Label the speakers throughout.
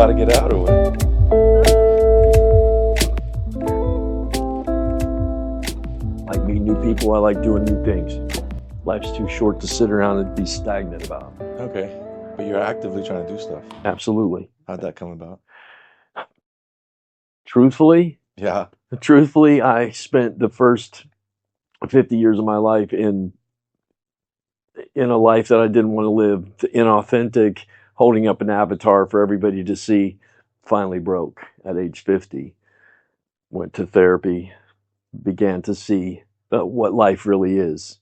Speaker 1: about to get out or what?
Speaker 2: I like meeting new people. I like doing new things. Life's too short to sit around and be stagnant about.
Speaker 1: Okay. But you're actively trying to do stuff.
Speaker 2: Absolutely.
Speaker 1: How'd that come about?
Speaker 2: Truthfully,
Speaker 1: Yeah.
Speaker 2: I spent the first 50 years of my life in a life that I didn't want to live, inauthentic, holding up an avatar for everybody to see. Finally broke at age 50. Went to therapy, began to see what life really is.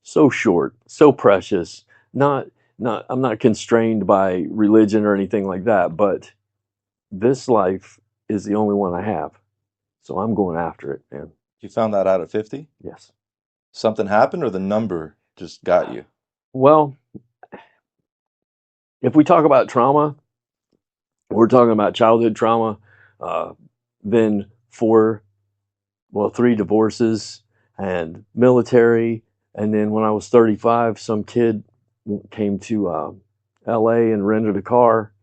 Speaker 2: So short, so precious. I'm not constrained by religion or anything like that, but this life is the only one I have. So I'm going after it, man.
Speaker 1: You found that out at 50?
Speaker 2: Yes.
Speaker 1: Something happened or the number just got you?
Speaker 2: Well, if we talk about trauma, we're talking about childhood trauma, then 3 divorces and military. And then when I was 35, some kid came to LA and rented a car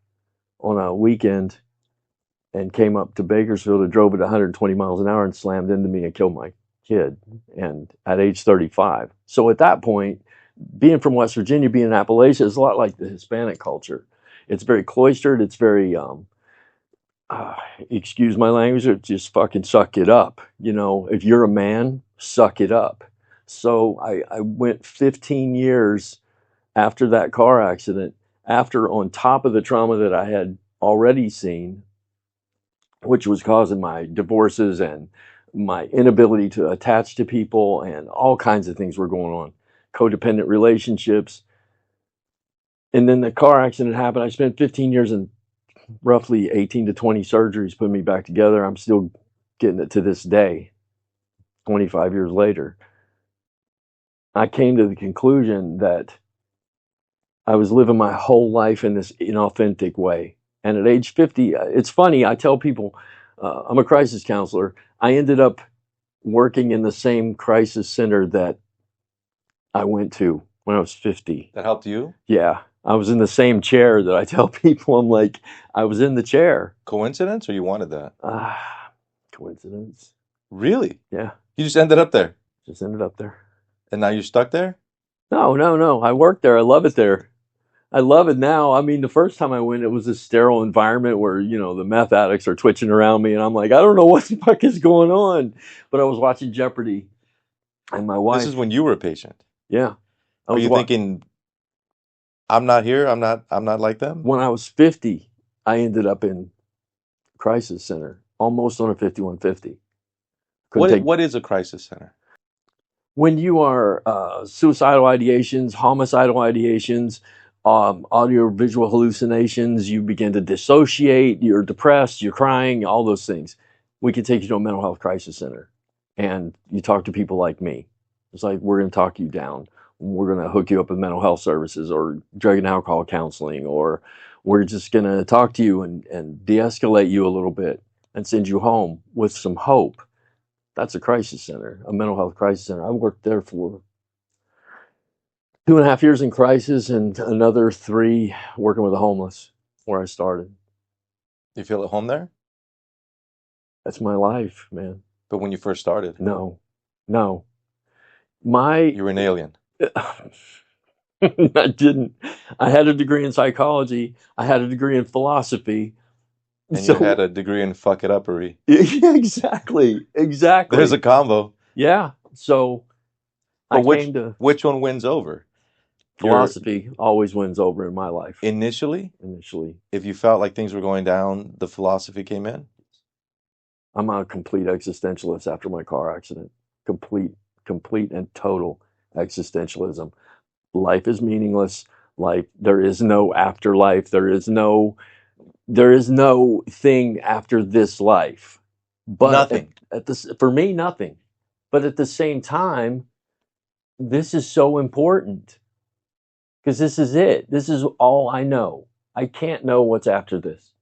Speaker 2: on a weekend and came up to Bakersfield and drove at 120 miles an hour and slammed into me and killed my kid. And at age 35. So at that point, being from West Virginia, being in Appalachia, is a lot like the Hispanic culture. It's very cloistered. It's very, excuse my language, just fucking suck it up. You know, if you're a man, suck it up. So I went 15 years after that car accident, after on top of the trauma that I had already seen, which was causing my divorces and my inability to attach to people and all kinds of things were going on, codependent relationships. And then the car accident happened. I spent 15 years in roughly 18 to 20 surgeries putting me back together. I'm still getting it to this day, 25 years later. I came to the conclusion that I was living my whole life in this inauthentic way. And at age 50, it's funny, I tell people, I'm a crisis counselor. I ended up working in the same crisis center that I went to when I was 50.
Speaker 1: That helped you?
Speaker 2: Yeah. I was in the same chair that I tell people, I'm like, I was in the chair.
Speaker 1: Coincidence or you wanted that?
Speaker 2: Coincidence.
Speaker 1: Really?
Speaker 2: Yeah.
Speaker 1: You just ended up there?
Speaker 2: Just ended up there.
Speaker 1: And now you're stuck there?
Speaker 2: No. I work there. I love it there. I love it now. I mean, the first time I went, it was a sterile environment where, you know, the meth addicts are twitching around me. And I'm like, I don't know what the fuck is going on. But I was watching Jeopardy. And my wife.
Speaker 1: This is when you were a patient?
Speaker 2: Yeah.
Speaker 1: Are you thinking, I'm not here? I'm not like them?
Speaker 2: When I was 50, I ended up in crisis center, almost on a 5150.
Speaker 1: What is a crisis center?
Speaker 2: When you are suicidal ideations, homicidal ideations, audio-visual hallucinations, you begin to dissociate, you're depressed, you're crying, all those things. We can take you to a mental health crisis center. And you talk to people like me. It's like, we're going to talk you down. We're going to hook you up with mental health services or drug and alcohol counseling, or we're just going to talk to you and de-escalate you a little bit and send you home with some hope. That's a crisis center, a mental health crisis center. I worked there for 2.5 years in crisis and another 3 working with the homeless, where I started.
Speaker 1: You feel at home there?
Speaker 2: That's my life, man.
Speaker 1: But when you first started?
Speaker 2: No.
Speaker 1: You were an alien.
Speaker 2: I didn't. I had a degree in psychology. I had a degree in philosophy.
Speaker 1: And you had a degree in fuck it uppery.
Speaker 2: Exactly.
Speaker 1: There's a combo.
Speaker 2: Yeah. So
Speaker 1: which one wins over?
Speaker 2: Philosophy always wins over in my life.
Speaker 1: Initially? If you felt like things were going down, the philosophy came in?
Speaker 2: I'm a complete existentialist after my car accident. Complete and total existentialism. Life is meaningless. There is no afterlife. There is no thing after this life. But
Speaker 1: nothing.
Speaker 2: For me, nothing. But at the same time, this is so important. Because this is it. This is all I know. I can't know what's after this.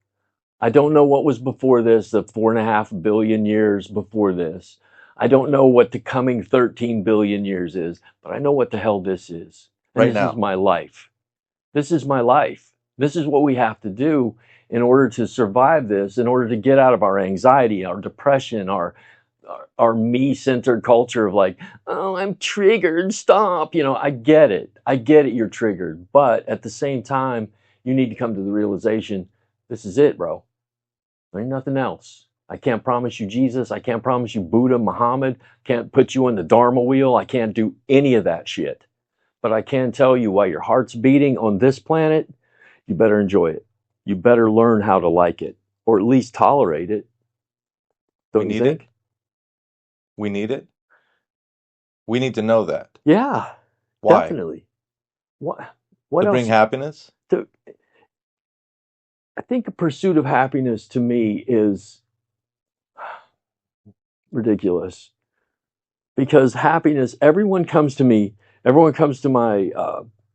Speaker 2: I don't know what was before this, the 4.5 billion years before this. I don't know what the coming 13 billion years is, but I know what the hell this is. And
Speaker 1: right now.
Speaker 2: This is my life. This is my life. This is what we have to do. in order to survive this, in order to get out of our anxiety, our depression, our me-centered culture of like, oh, I'm triggered, stop. You know, I get it. You're triggered. But at the same time, you need to come to the realization, this is it, bro. There ain't nothing else. I can't promise you Jesus. I can't promise you Buddha, Muhammad. Can't put you in the Dharma wheel. I can't do any of that shit. But I can tell you, while your heart's beating on this planet, you better enjoy it. You better learn how to like it, or at least tolerate it.
Speaker 1: We
Speaker 2: Don't you
Speaker 1: need
Speaker 2: think?
Speaker 1: it. We need it. We need to know that.
Speaker 2: Yeah,
Speaker 1: Why?
Speaker 2: definitely. What
Speaker 1: To
Speaker 2: else?
Speaker 1: bring happiness?
Speaker 2: I think a pursuit of happiness to me is ridiculous, because happiness, everyone comes to my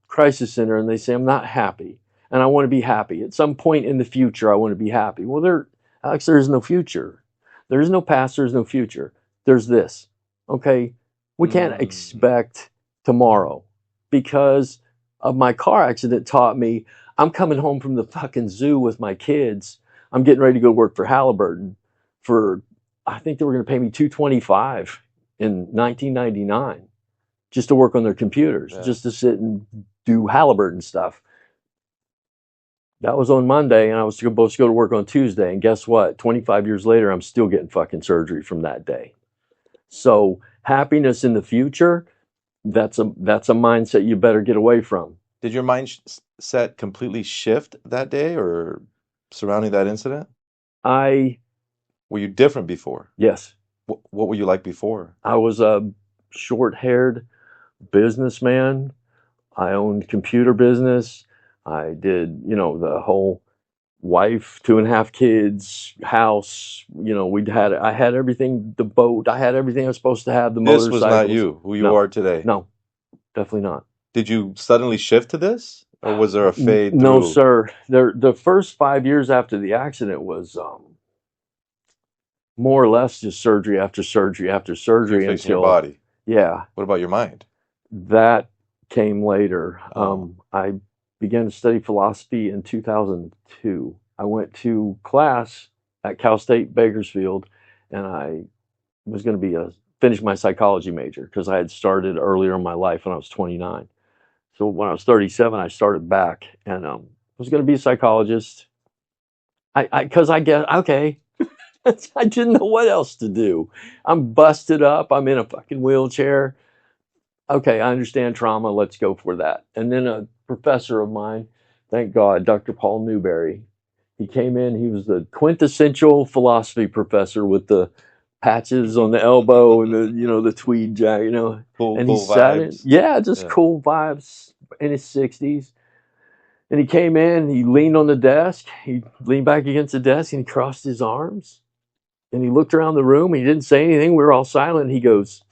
Speaker 2: crisis center and they say, I'm not happy and I want to be happy. At some point in the future, I want to be happy. Well, Alex, there is no future. There is no past, there's no future. There's this. Okay? We can't expect tomorrow, because of my car accident taught me I'm coming home from the fucking zoo with my kids. I'm getting ready to go work for Halliburton I think they were going to pay me $225 in 1999 just to work on their computers, just to sit and do Halliburton stuff. That was on Monday, and I was supposed to go to work on Tuesday. And guess what? 25 years later, I'm still getting fucking surgery from that day. So happiness in the future, that's a mindset you better get away from.
Speaker 1: Did your mindset completely shift that day or surrounding that incident? Were you different before?
Speaker 2: Yes.
Speaker 1: What were you like before?
Speaker 2: I was a short-haired businessman. I owned computer business. I did, the whole wife, 2.5 kids, house. I had everything, the boat. I had everything I was supposed to have, the
Speaker 1: This
Speaker 2: motorcycles.
Speaker 1: was not you, who you are today.
Speaker 2: No, definitely not.
Speaker 1: Did you suddenly shift to this? Or was there a fade
Speaker 2: No,
Speaker 1: through?
Speaker 2: sir. The first 5 years after the accident was more or less just surgery after surgery after surgery.
Speaker 1: You're fixing your body.
Speaker 2: Yeah.
Speaker 1: What about your mind?
Speaker 2: That came later.
Speaker 1: Oh.
Speaker 2: I began to study philosophy in 2002. I went to class at Cal State Bakersfield, and I was going to finish my psychology major, because I had started earlier in my life when I was 29. So when I was 37, I started back, and was going to be a psychologist. Because I guess, okay, I didn't know what else to do. I'm busted up. I'm in a fucking wheelchair. Okay, I understand trauma. Let's go for that. And then a professor of mine, thank God, Dr. Paul Newberry, he came in. He was the quintessential philosophy professor with the patches on the elbow and the tweed jacket,
Speaker 1: Cool,
Speaker 2: and
Speaker 1: cool
Speaker 2: he sat in,
Speaker 1: vibes.
Speaker 2: cool vibes, in his 60s. And he came in, he leaned on the desk, he leaned back against the desk, and he crossed his arms. And he looked around the room. He didn't say anything. We were all silent. He goes,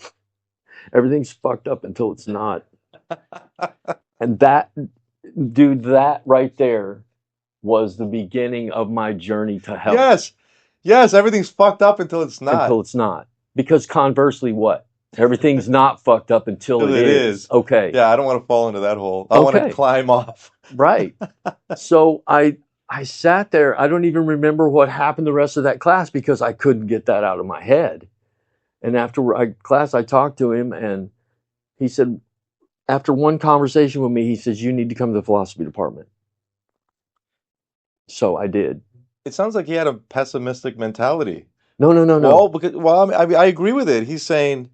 Speaker 2: everything's fucked up until it's not. And that right there was the beginning of my journey to health.
Speaker 1: Yes, everything's fucked up until it's not.
Speaker 2: Until it's not. Because conversely, what? Everything's not fucked up until it is. Okay.
Speaker 1: Yeah, I don't want to fall into that hole. I want to climb off.
Speaker 2: Right. So I sat there. I don't even remember what happened the rest of that class, because I couldn't get that out of my head. And after class, I talked to him, and he said, after one conversation with me, he says, you need to come to the philosophy department. So I did.
Speaker 1: It sounds like he had a pessimistic mentality.
Speaker 2: No.
Speaker 1: I agree with it. He's saying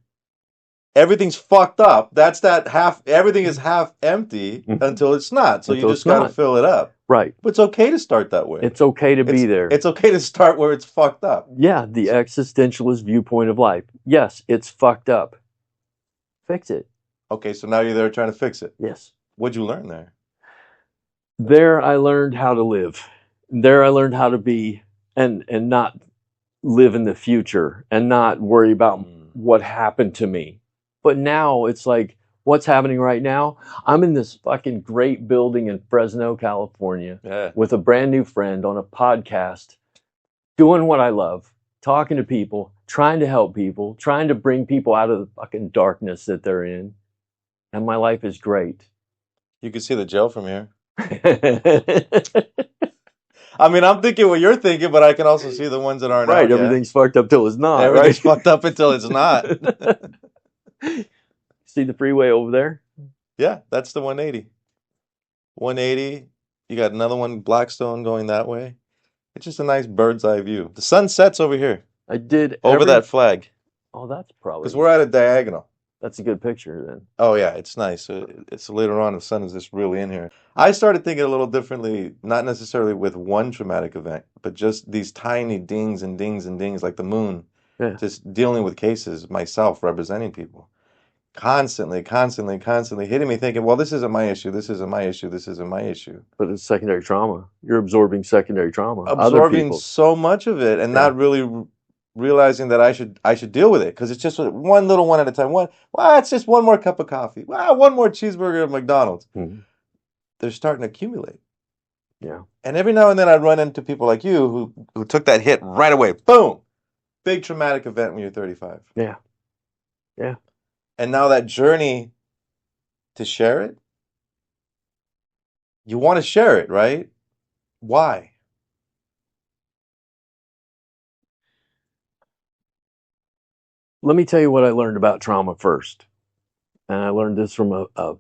Speaker 1: everything's fucked up. That's that half. Everything is half empty until it's not. So you just got to fill it up.
Speaker 2: Right.
Speaker 1: But it's okay to start that way.
Speaker 2: It's okay to be there.
Speaker 1: It's okay to start where it's fucked up.
Speaker 2: Yeah, the existentialist viewpoint of life. Yes, it's fucked up. Fix it.
Speaker 1: Okay, so now you're there trying to fix it.
Speaker 2: Yes.
Speaker 1: What'd you learn there?
Speaker 2: There I learned how to live. There I learned how to be and not live in the future and not worry about what happened to me. But now it's like, what's happening right now? I'm in this fucking great building in Fresno, California, with a brand new friend on a podcast, doing what I love, talking to people, trying to help people, trying to bring people out of the fucking darkness that they're in. And my life is great.
Speaker 1: You can see the jail from here. I mean, I'm thinking what you're thinking, but I can also see the ones that aren't
Speaker 2: Right,
Speaker 1: out yet.
Speaker 2: everything's fucked up till it's not.
Speaker 1: Everything's
Speaker 2: right?
Speaker 1: fucked up until it's not.
Speaker 2: See the freeway over there?
Speaker 1: Yeah, that's the 180. 180. You got another one, Blackstone, going that way. It's just a nice bird's eye view. The sun sets over here,
Speaker 2: I did
Speaker 1: over that flag,
Speaker 2: Oh, that's
Speaker 1: because
Speaker 2: probably
Speaker 1: we're at a diagonal.
Speaker 2: that's a good picture then.
Speaker 1: Oh yeah, it's nice. It's later on, the sun is just really in here. I started thinking a little differently, not necessarily with one traumatic event, but just these tiny dings and dings and dings, like the moon.
Speaker 2: Yeah.
Speaker 1: Just dealing with cases myself, representing people, constantly, constantly, constantly hitting me, thinking, well, this isn't my issue. This isn't my issue. This isn't my issue.
Speaker 2: But it's secondary trauma. You're absorbing secondary trauma. Other
Speaker 1: Absorbing
Speaker 2: people's.
Speaker 1: so much of it, and
Speaker 2: Yeah.
Speaker 1: not really realizing that I should deal with it, because it's just one little one at a time. Well, it's just one more cup of coffee. Well, one more cheeseburger at McDonald's.
Speaker 2: Mhm.
Speaker 1: They're starting to accumulate.
Speaker 2: Yeah.
Speaker 1: And every now and then I run into people like you who took that hit right away. Boom! Big traumatic event when you're 35.
Speaker 2: Yeah. Yeah.
Speaker 1: And now that journey to share it, you want to share it, right? Why?
Speaker 2: Let me tell you what I learned about trauma first. And I learned this from a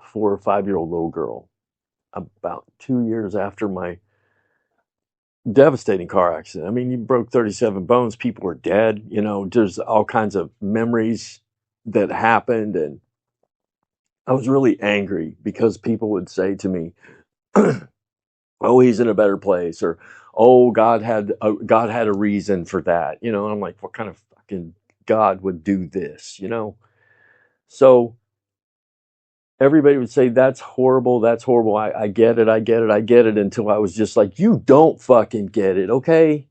Speaker 2: 4 or 5-year-old little girl about 2 years after my devastating car accident. I mean, you broke 37 bones, people were dead, there's all kinds of memories that happened. And I was really angry because people would say to me, oh, he's in a better place, or, oh, God had a reason for that. And I'm like, what kind of fucking God would do this, So everybody would say, that's horrible, that's horrible. I get it, I get it, I get it, until I was just like, you don't fucking get it, okay?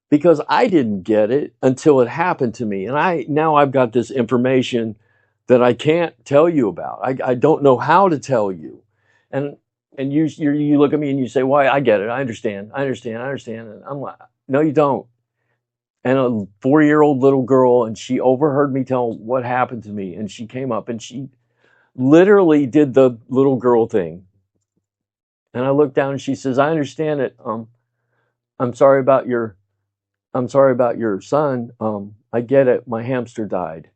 Speaker 2: Because I didn't get it until it happened to me. And now I've got this information that I can't tell you about. I don't know how to tell you. And you look at me and you say, why? I get it, I understand. And I'm like, no, you don't. And a 4-year-old little girl, and she overheard me tell what happened to me, and she came up and she literally did the little girl thing. And I looked down and she says, I understand it. I'm sorry about your son. I get it. My hamster died.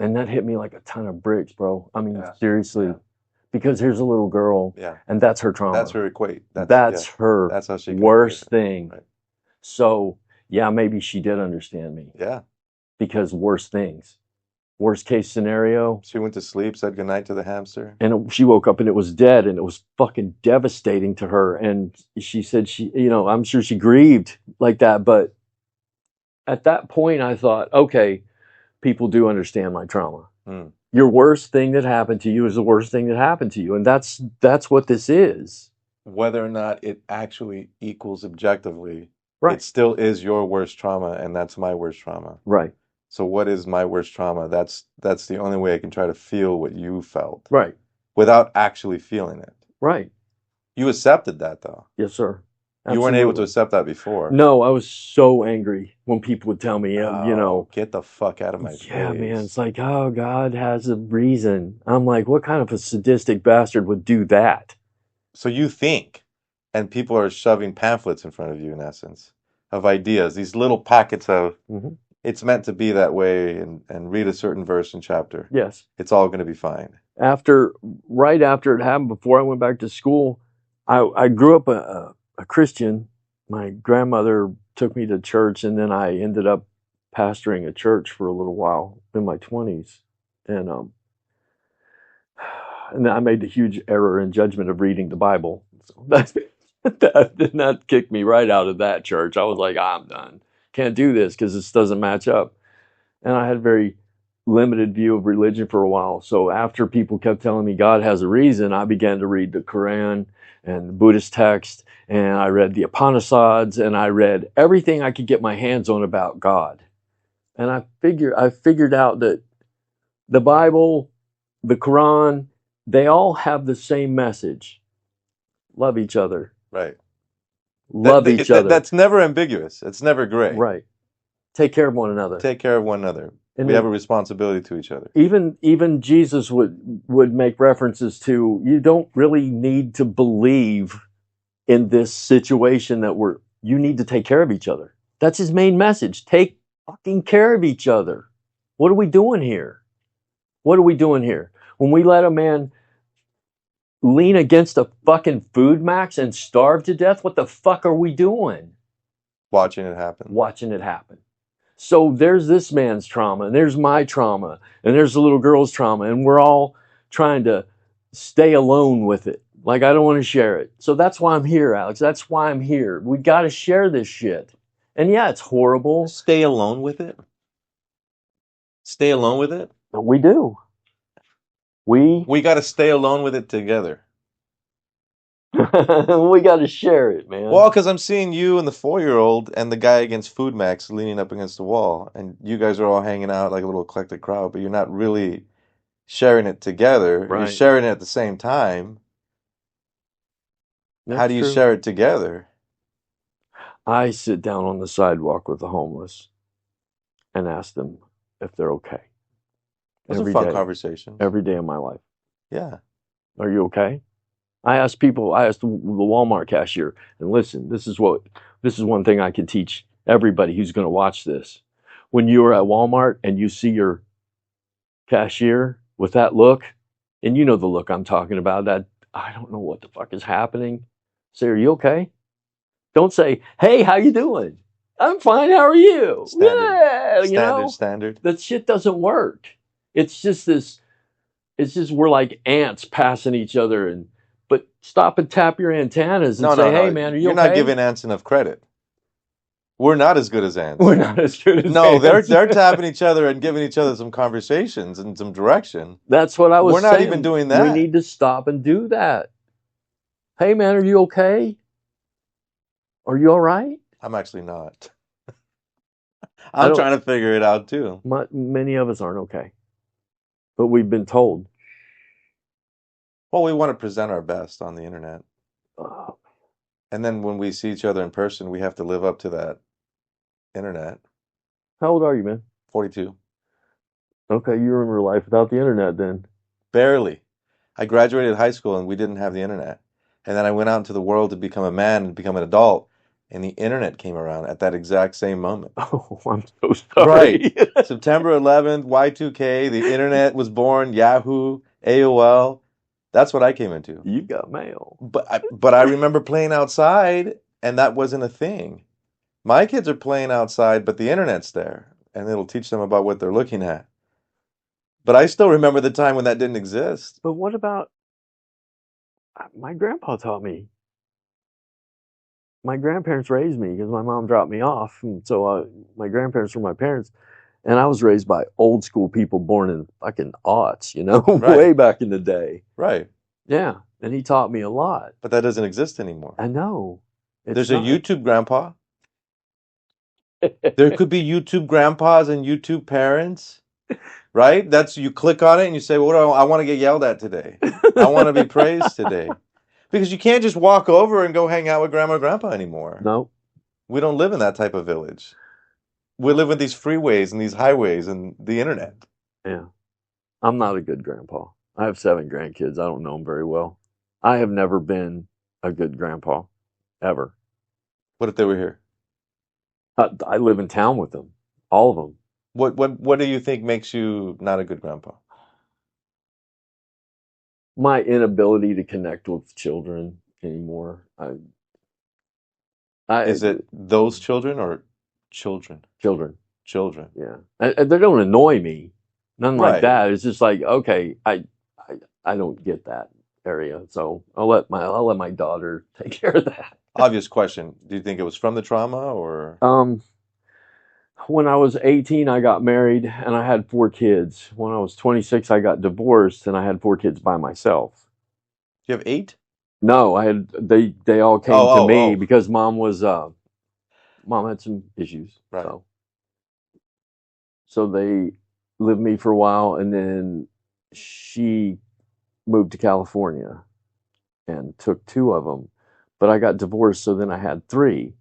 Speaker 2: And that hit me like a ton of bricks, bro. I mean, seriously. Yeah. Because here's a little girl, and that's her trauma.
Speaker 1: That's her equate.
Speaker 2: That's her
Speaker 1: that's how she
Speaker 2: worst thing.
Speaker 1: Right.
Speaker 2: So, yeah, maybe she did understand me.
Speaker 1: Yeah.
Speaker 2: Because worst things. Worst case scenario.
Speaker 1: She went to sleep, said goodnight to the hamster.
Speaker 2: And she woke up and it was dead, and it was fucking devastating to her. And she said I'm sure she grieved like that. But at that point, I thought, okay, people do understand my trauma.
Speaker 1: Mm.
Speaker 2: Your worst thing that happened to you is the worst thing that happened to you. And that's what this is.
Speaker 1: Whether or not it actually equals objectively,
Speaker 2: right.
Speaker 1: It still is your worst trauma, and that's my worst trauma.
Speaker 2: Right.
Speaker 1: So what is my worst trauma? That's the only way I can try to feel what you felt.
Speaker 2: Right.
Speaker 1: Without actually feeling it.
Speaker 2: Right.
Speaker 1: You accepted that, though.
Speaker 2: Yes, sir.
Speaker 1: Absolutely. You weren't able to accept that before.
Speaker 2: No, I was so angry when people would tell me,
Speaker 1: get the fuck out of my face.
Speaker 2: Yeah, man. It's like, oh, God has a reason. I'm like, what kind of a sadistic bastard would do that?
Speaker 1: So you think, and people are shoving pamphlets in front of you, in essence, of ideas, these little packets of, it's meant to be that way, and read a certain verse and chapter.
Speaker 2: Yes.
Speaker 1: It's all going to be fine.
Speaker 2: Right after it happened, before I went back to school, I grew up a Christian. My grandmother took me to church, and then I ended up pastoring a church for a little while in my 20s. And I made the huge error in judgment of reading the Bible. So that did not kick me right out of that church. I was like, I'm done. Can't do this because this doesn't match up. And I had a very limited view of religion for a while. So after people kept telling me God has a reason, I began to read the Quran and the Buddhist text, and I read the Upanishads, and I read everything I could get my hands on about God. And I figured out that the Bible, the Quran, they all have the same message. Love each other.
Speaker 1: Right.
Speaker 2: Love each other.
Speaker 1: That's never ambiguous. It's never gray.
Speaker 2: Right. Take care of one another.
Speaker 1: Take care of one another. And we have a responsibility to each other.
Speaker 2: Even Jesus would make references to, you don't really need to believe in this situation that you need to take care of each other. That's his main message. Take fucking care of each other. What are we doing here? What are we doing here? When we let a man lean against a fucking food max and starve to death, what the fuck are we doing?
Speaker 1: Watching it happen.
Speaker 2: Watching it happen. So there's this man's trauma, and there's my trauma, and there's the little girl's trauma, and we're all trying to stay alone with it. Like, I don't want to share it. So that's why I'm here, Alex. That's why I'm here. We got to share this shit. And yeah, it's horrible.
Speaker 1: Stay alone with it? Stay alone with it?
Speaker 2: We do.
Speaker 1: We got to stay alone with it together.
Speaker 2: We got to share it, man.
Speaker 1: Well, because I'm seeing you and the 4-year-old and the guy against Food Max leaning up against the wall, and you guys are all hanging out like a little eclectic crowd, but you're not really sharing it together.
Speaker 2: Right.
Speaker 1: You're sharing it at the same time.
Speaker 2: That's
Speaker 1: How do you
Speaker 2: true.
Speaker 1: share it together?
Speaker 2: I sit down on the sidewalk with the homeless and ask them if they're okay.
Speaker 1: Those are fun conversations.
Speaker 2: Every day of my life.
Speaker 1: Yeah.
Speaker 2: Are you okay? I asked the Walmart cashier, and listen, this is one thing I can teach everybody who's going to watch this. When you are at Walmart and you see your cashier with that look, and you know the look I'm talking about, that I don't know what the fuck is happening. Say, are you okay? Don't say, hey, how you doing? I'm fine, how are you?
Speaker 1: Standard.
Speaker 2: That shit doesn't work. It's just we're like ants passing each other, but stop and tap your antennas and say, hey man, are you okay?
Speaker 1: You're not giving ants enough credit. We're not as good as ants.
Speaker 2: We're not as good as
Speaker 1: No,
Speaker 2: ants.
Speaker 1: they're tapping each other and giving each other some conversations and some direction.
Speaker 2: That's what I was saying.
Speaker 1: We're not even doing that.
Speaker 2: We need to stop and do that. Hey man, are you okay? Are you all right?
Speaker 1: I'm actually not. I'm trying to figure it out too.
Speaker 2: Many of us aren't okay. But we've been told.
Speaker 1: Well, we want to present our best on the internet.
Speaker 2: Oh.
Speaker 1: And then when we see each other in person, we have to live up to that internet.
Speaker 2: How old are you, man?
Speaker 1: 42.
Speaker 2: Okay, you remember life without the internet then.
Speaker 1: Barely. I graduated high school and we didn't have the internet. And then I went out into the world to become a man and become an adult. And the internet came around at that exact same moment.
Speaker 2: Oh, I'm so sorry.
Speaker 1: Right. September 11th, Y2K, the internet was born, Yahoo, AOL. That's what I came into.
Speaker 2: You got mail.
Speaker 1: But I remember playing outside, and that wasn't a thing. My kids are playing outside, but the internet's there, and it'll teach them about what they're looking at. But I still remember the time when that didn't exist.
Speaker 2: But what about... My grandpa taught me. My grandparents raised me because my mom dropped me off. And so my grandparents were my parents. And I was raised by old school people born in fucking aughts,
Speaker 1: Right.
Speaker 2: Way back in the day.
Speaker 1: Right.
Speaker 2: Yeah. And he taught me a lot.
Speaker 1: But that doesn't exist anymore.
Speaker 2: I know.
Speaker 1: There's a YouTube grandpa. There could be YouTube grandpas and YouTube parents. Right? You click on it and you say, well, I want to get yelled at today. I want to be praised today. Because you can't just walk over and go hang out with grandma and grandpa anymore.
Speaker 2: No.
Speaker 1: We don't live in that type of village. We live in these freeways and these highways and the internet.
Speaker 2: Yeah. I'm not a good grandpa. I have 7 grandkids. I don't know them very well. I have never been a good grandpa. Ever.
Speaker 1: What if they were here?
Speaker 2: I live in town with them. All of them.
Speaker 1: What do you think makes you not a good grandpa?
Speaker 2: My inability to connect with children anymore.
Speaker 1: Is it those children or children?
Speaker 2: Children.
Speaker 1: Children.
Speaker 2: Yeah. And they don't annoy me. Nothing
Speaker 1: Right.
Speaker 2: like that. It's just like, okay, I don't get that area. So I'll let my daughter take care of that.
Speaker 1: Obvious question. Do you think it was from the trauma or?
Speaker 2: When I was 18, I got married and I had 4 kids. When I was 26, I got divorced and I had 4 kids by myself.
Speaker 1: You have 8?
Speaker 2: No, they all came to me because mom had some issues.
Speaker 1: Right.
Speaker 2: So they lived with me for a while, and then she moved to California and took 2 of them. But I got divorced, so then I had 3.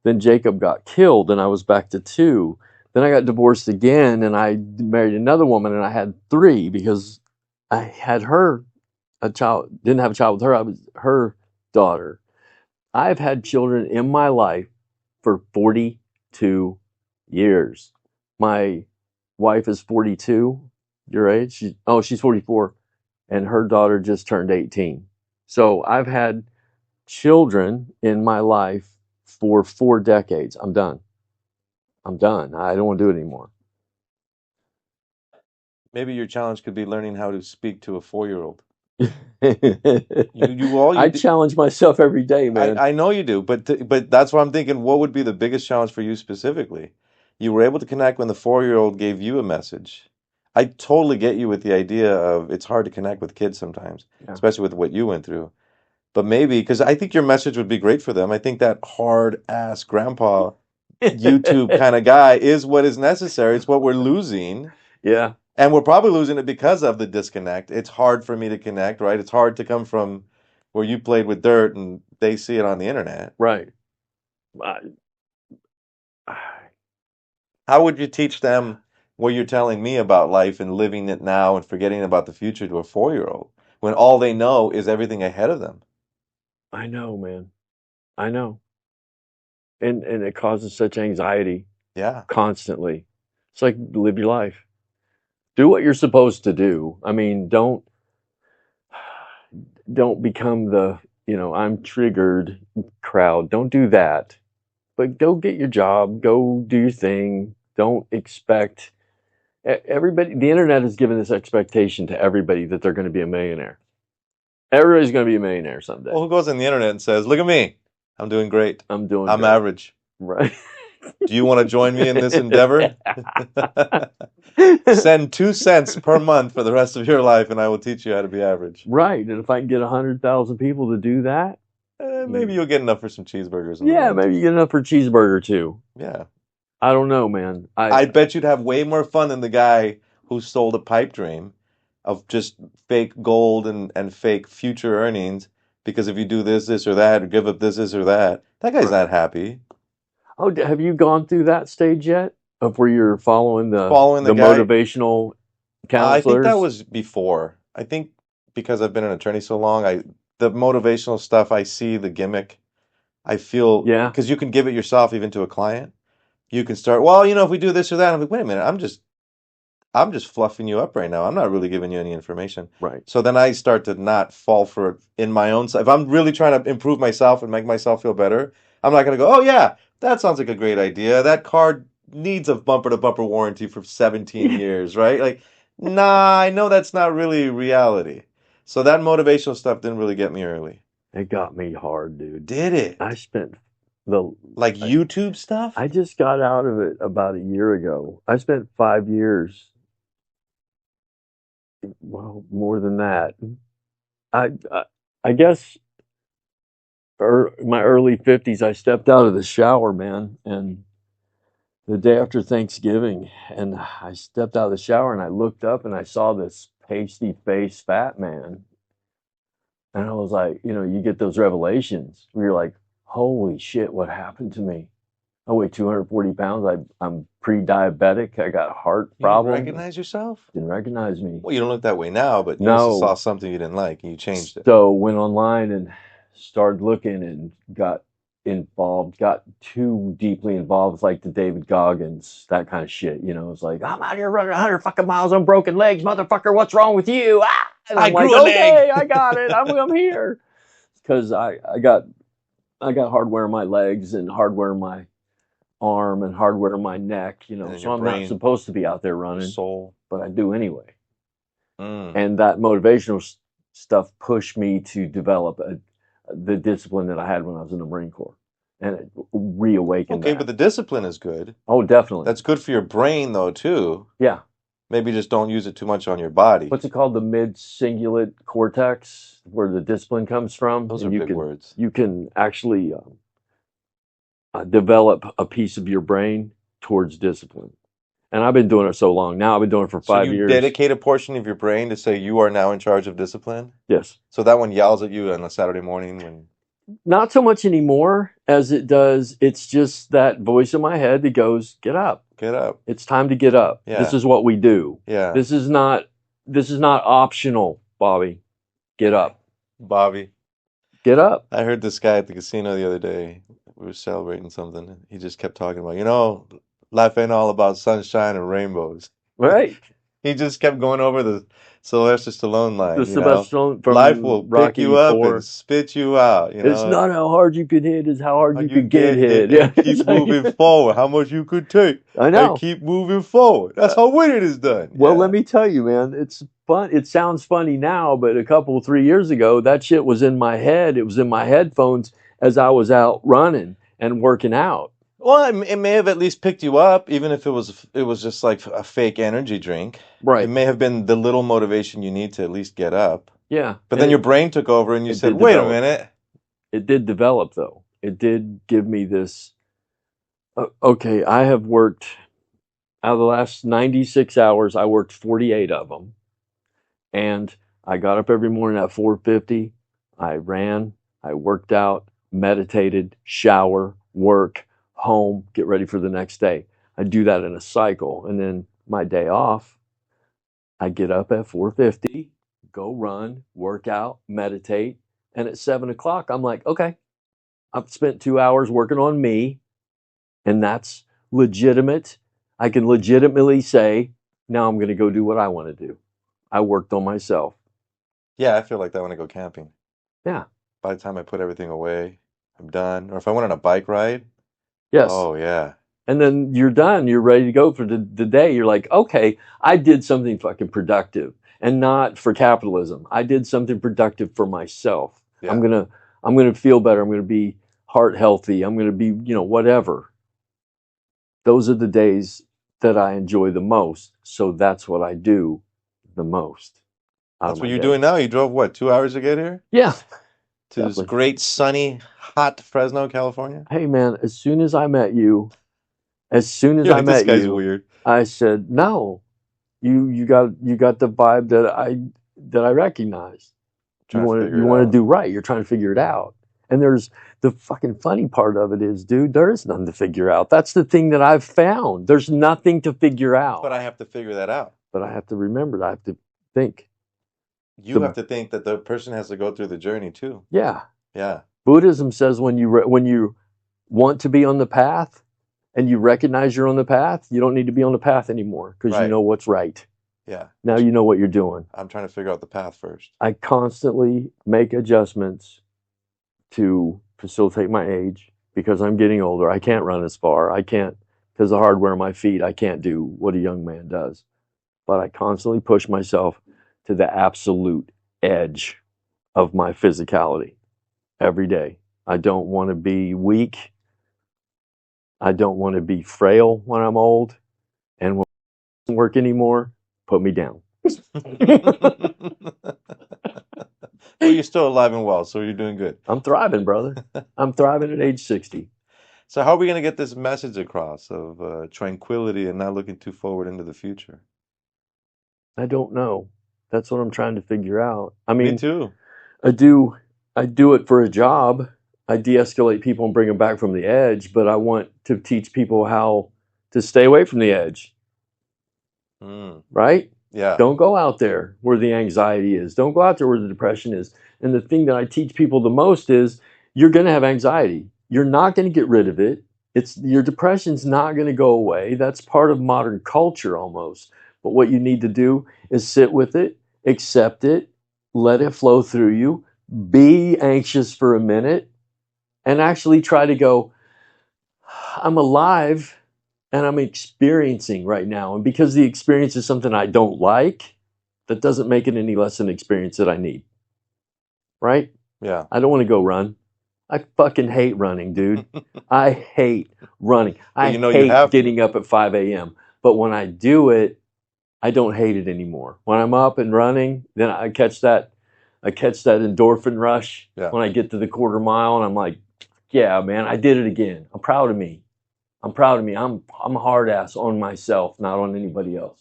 Speaker 2: Then Jacob got killed, and I was back to 2. Then I got divorced again, and I married another woman, and I had 3 because I had a child. Didn't have a child with her. I was her daughter. I've had children in my life for 42 years. My wife is 42, your age. She's 44, and her daughter just turned 18. So I've had children in my life for 4 decades. I'm done. I'm done. I don't want to do it anymore.
Speaker 1: Maybe your challenge could be learning how to speak to a 4-year-old. You all you
Speaker 2: I
Speaker 1: d-
Speaker 2: challenge myself every day, man.
Speaker 1: I know you do, but that's what I'm thinking. What would be the biggest challenge for you specifically? You were able to connect when the 4-year-old gave you a message. I totally get you with the idea of it's hard to connect with kids sometimes,
Speaker 2: Yeah.
Speaker 1: especially with what you went through. But maybe because I think your message would be great for them. I think that hard ass grandpa YouTube kind of guy is what is necessary. It's what we're losing.
Speaker 2: Yeah.
Speaker 1: And we're probably losing it because of the disconnect. It's hard for me to connect, right? It's hard to come from where you played with dirt and they see it on the internet.
Speaker 2: Right.
Speaker 1: How would you teach them what you're telling me about life and living it now and forgetting about the future to a 4-year-old when all they know is everything ahead of them?
Speaker 2: I know, man. I know. And it causes such anxiety
Speaker 1: Yeah.
Speaker 2: constantly. It's like live your life. Do what you're supposed to do. I mean, don't become the, I'm triggered crowd. Don't do that. But go get your job, go do your thing. Don't expect everybody. The internet has given this expectation to everybody that they're going to be a millionaire. Everybody's going to be a millionaire someday.
Speaker 1: Well, who goes on the internet and says, "Look at me. I'm doing great.
Speaker 2: I'm doing
Speaker 1: I'm
Speaker 2: good."
Speaker 1: average.
Speaker 2: Right.
Speaker 1: Do you want to join me in this endeavor? Send 2 cents per month for the rest of your life, and I will teach you how to be average.
Speaker 2: Right. And if I can get 100,000 people to do that,
Speaker 1: Maybe you'll get enough for some cheeseburgers.
Speaker 2: Yeah, maybe you get enough for a cheeseburger too.
Speaker 1: Yeah.
Speaker 2: I don't know, man.
Speaker 1: I bet you'd have way more fun than the guy who sold a pipe dream of just fake gold and fake future earnings because if you do this, or that, or give up this, or that, that guy's not happy.
Speaker 2: Oh, have you gone through that stage yet of where you're following the
Speaker 1: guy.
Speaker 2: motivational
Speaker 1: I think that
Speaker 2: counselors?
Speaker 1: was before. I think because I've been an attorney so long, the motivational stuff, I see the gimmick. I feel
Speaker 2: Yeah.
Speaker 1: because you can give it yourself even to a client. You can start, well, if we do this or that, I'm like, wait a minute, I'm just fluffing you up right now. I'm not really giving you any information.
Speaker 2: Right.
Speaker 1: So then I start to not fall for it in my own self. If I'm really trying to improve myself and make myself feel better, I'm not going to go, oh yeah, that sounds like a great idea. That car needs a bumper to bumper warranty for 17 years, right? Like, nah, I know that's not really reality. So that motivational stuff didn't really get me early.
Speaker 2: It got me hard, dude.
Speaker 1: Did it?
Speaker 2: I spent
Speaker 1: like YouTube stuff?
Speaker 2: I just got out of it about a year ago. I spent 5 years. Well, more than that. I guess my early 50s, I stepped out of the shower, man, and the day after Thanksgiving, and I stepped out of the shower and I looked up and I saw this pasty faced fat man. And I was like, you get those revelations where you're like, holy shit, what happened to me? I weigh 240 pounds. I'm pre-diabetic. I got heart problems.
Speaker 1: You didn't recognize yourself?
Speaker 2: Didn't recognize me.
Speaker 1: Well, you don't look that way now, but you also saw something you didn't like and you changed it.
Speaker 2: So went online and started looking and got involved, got too deeply involved with like the David Goggins, that kind of shit. It's like, I'm out here running 100 fucking miles on broken legs, motherfucker. What's wrong with you? Ah! And I'm like, okay, I got it. I'm here. Because I got hardware in my legs and hardware in my arm and hardware in my neck, so I'm not supposed to be out there running,
Speaker 1: soul,
Speaker 2: but I do anyway. And that motivational stuff pushed me to develop the discipline that I had when I was in the Marine Corps, and it reawakened.
Speaker 1: Okay, but the discipline is good.
Speaker 2: Oh, definitely.
Speaker 1: That's good for your brain, though, too.
Speaker 2: Yeah.
Speaker 1: Maybe just don't use it too much on your body.
Speaker 2: What's it called? The mid-cingulate cortex, where the discipline comes from.
Speaker 1: Those are big words.
Speaker 2: You can actually develop a piece of your brain towards discipline. And I've been doing it so long. Now I've been doing it for 5 years.
Speaker 1: So you dedicate a portion of your brain to say you are now in charge of discipline?
Speaker 2: Yes.
Speaker 1: So that one yells at you on a Saturday morning when...
Speaker 2: Not so much anymore as it does. It's just that voice in my head that goes, get up.
Speaker 1: Get up.
Speaker 2: It's time to get up.
Speaker 1: Yeah.
Speaker 2: This is what we do.
Speaker 1: Yeah.
Speaker 2: This is not optional, Bobby. Get up.
Speaker 1: Bobby.
Speaker 2: Get up.
Speaker 1: I heard this guy at the casino the other day. We were celebrating something. He just kept talking about, life ain't all about sunshine and rainbows.
Speaker 2: Right.
Speaker 1: He just kept going over the Sylvester Stallone
Speaker 2: The
Speaker 1: line.
Speaker 2: Sylvester Stallone
Speaker 1: Life
Speaker 2: from
Speaker 1: will pick you
Speaker 2: Rocky
Speaker 1: up and
Speaker 2: 4.
Speaker 1: spit you out,
Speaker 2: It's not how hard you can hit, it's how hard
Speaker 1: How
Speaker 2: you
Speaker 1: you
Speaker 2: could get
Speaker 1: get
Speaker 2: hit.
Speaker 1: hit
Speaker 2: Yeah,
Speaker 1: and
Speaker 2: it's
Speaker 1: keep moving
Speaker 2: like,
Speaker 1: forward. How much you could take
Speaker 2: I
Speaker 1: and
Speaker 2: know.
Speaker 1: keep moving forward. That's how winning is done.
Speaker 2: Well, let
Speaker 1: Yeah.
Speaker 2: me tell you, man, it's fun. It sounds funny now, but a couple, 3 years ago, that shit was in my head. It was in my headphones as I was out running and working out.
Speaker 1: Well, it may have at least picked you up, even if it was just like a fake energy drink. It
Speaker 2: Right.
Speaker 1: may have been the little motivation you need to at least get up.
Speaker 2: Yeah.
Speaker 1: But
Speaker 2: And
Speaker 1: then your brain took over and you
Speaker 2: it
Speaker 1: said,
Speaker 2: did
Speaker 1: "Wait a
Speaker 2: develop.
Speaker 1: minute."
Speaker 2: It did develop, though. It did give me this. Okay, I have worked out of the last 96 hours, I worked 48 of them. And I got up every morning at 4:50. I ran, I worked out, meditated, shower, work, home, get ready for the next day. I do that in a cycle. And then my day off, I get up at 4:50, go run, work out, meditate. And at 7 o'clock, I'm like, okay, I've spent 2 hours working on me, and that's legitimate. I can legitimately say, now I'm going to go do what I want to do. I worked on myself.
Speaker 1: Yeah, I feel like that when I go camping.
Speaker 2: Yeah.
Speaker 1: By the time I put everything away, I'm done. Or if I went on a bike ride,
Speaker 2: Yes.
Speaker 1: oh yeah.
Speaker 2: And then you're done. You're ready to go for the day. You're like, okay, I did something fucking productive, and not for capitalism. I did something productive for myself.
Speaker 1: Yeah.
Speaker 2: I'm gonna feel better. I'm gonna be heart healthy. I'm gonna be, whatever. Those are the days that I enjoy the most. So that's what I do the most out
Speaker 1: That's
Speaker 2: of
Speaker 1: what
Speaker 2: my
Speaker 1: you're
Speaker 2: day.
Speaker 1: doing now. You drove what, 2 hours to get here?
Speaker 2: Yeah.
Speaker 1: To this
Speaker 2: Definitely.
Speaker 1: great sunny, hot Fresno, California?
Speaker 2: Hey man, as soon as I met you, as soon as
Speaker 1: You're
Speaker 2: I
Speaker 1: like, this
Speaker 2: met
Speaker 1: guy's
Speaker 2: you,
Speaker 1: weird.
Speaker 2: I said, no, you got the vibe that I recognize.
Speaker 1: Trying to figure
Speaker 2: You
Speaker 1: it
Speaker 2: want to
Speaker 1: out.
Speaker 2: do right. You're trying to figure it out. And there's the fucking funny part of it is, dude, there is nothing to figure out. That's the thing that I've found. There's nothing to figure out.
Speaker 1: But I have to figure that out.
Speaker 2: But I have to remember. I have to think.
Speaker 1: You have to think that the person has to go through the journey too.
Speaker 2: Yeah.
Speaker 1: Yeah.
Speaker 2: Buddhism says when you want to be on the path and you recognize you're on the path, you don't need to be on the path anymore because you
Speaker 1: Right.
Speaker 2: know what's right.
Speaker 1: Yeah.
Speaker 2: Now you know what you're doing.
Speaker 1: I'm trying to figure out the path first.
Speaker 2: I constantly make adjustments to facilitate my age because I'm getting older. I can't run as far. I can't, because of the hardware on my feet, I can't do what a young man does. But I constantly push myself to the absolute edge of my physicality every day. I don't want to be weak. I don't want to be frail when I'm old. And when it doesn't work anymore, put me down.
Speaker 1: Well, you're still alive and well, so you're doing good.
Speaker 2: I'm thriving, brother. I'm thriving at age 60.
Speaker 1: So how are we going to get this message across of tranquility and not looking too forward into the future?
Speaker 2: I don't know. That's what I'm trying to figure out. I
Speaker 1: Me
Speaker 2: mean,
Speaker 1: too.
Speaker 2: I do it for a job. I de-escalate people and bring them back from the edge, but I want to teach people how to stay away from the edge, right?
Speaker 1: Yeah.
Speaker 2: Don't go out there where the anxiety is. Don't go out there where the depression is. And the thing that I teach people the most is you're going to have anxiety. You're not going to get rid of it. Your depression's not going to go away. That's part of modern culture almost. But what you need to do is sit with it, accept it, let it flow through you, be anxious for a minute, and actually try to go, I'm alive and I'm experiencing right now. And because the experience is something I don't like, that doesn't make it any less an experience that I need. Right?
Speaker 1: Yeah.
Speaker 2: I don't want to go run. I fucking hate running, dude. I hate running. I
Speaker 1: you
Speaker 2: hate
Speaker 1: have to.
Speaker 2: getting up at 5 a.m. But when I do it, I don't hate it anymore. When I'm up and running, then I catch that endorphin rush when I get to the quarter mile and I'm like, yeah, man, I did it again. I'm proud of me. I'm a hard ass on myself, not on anybody else.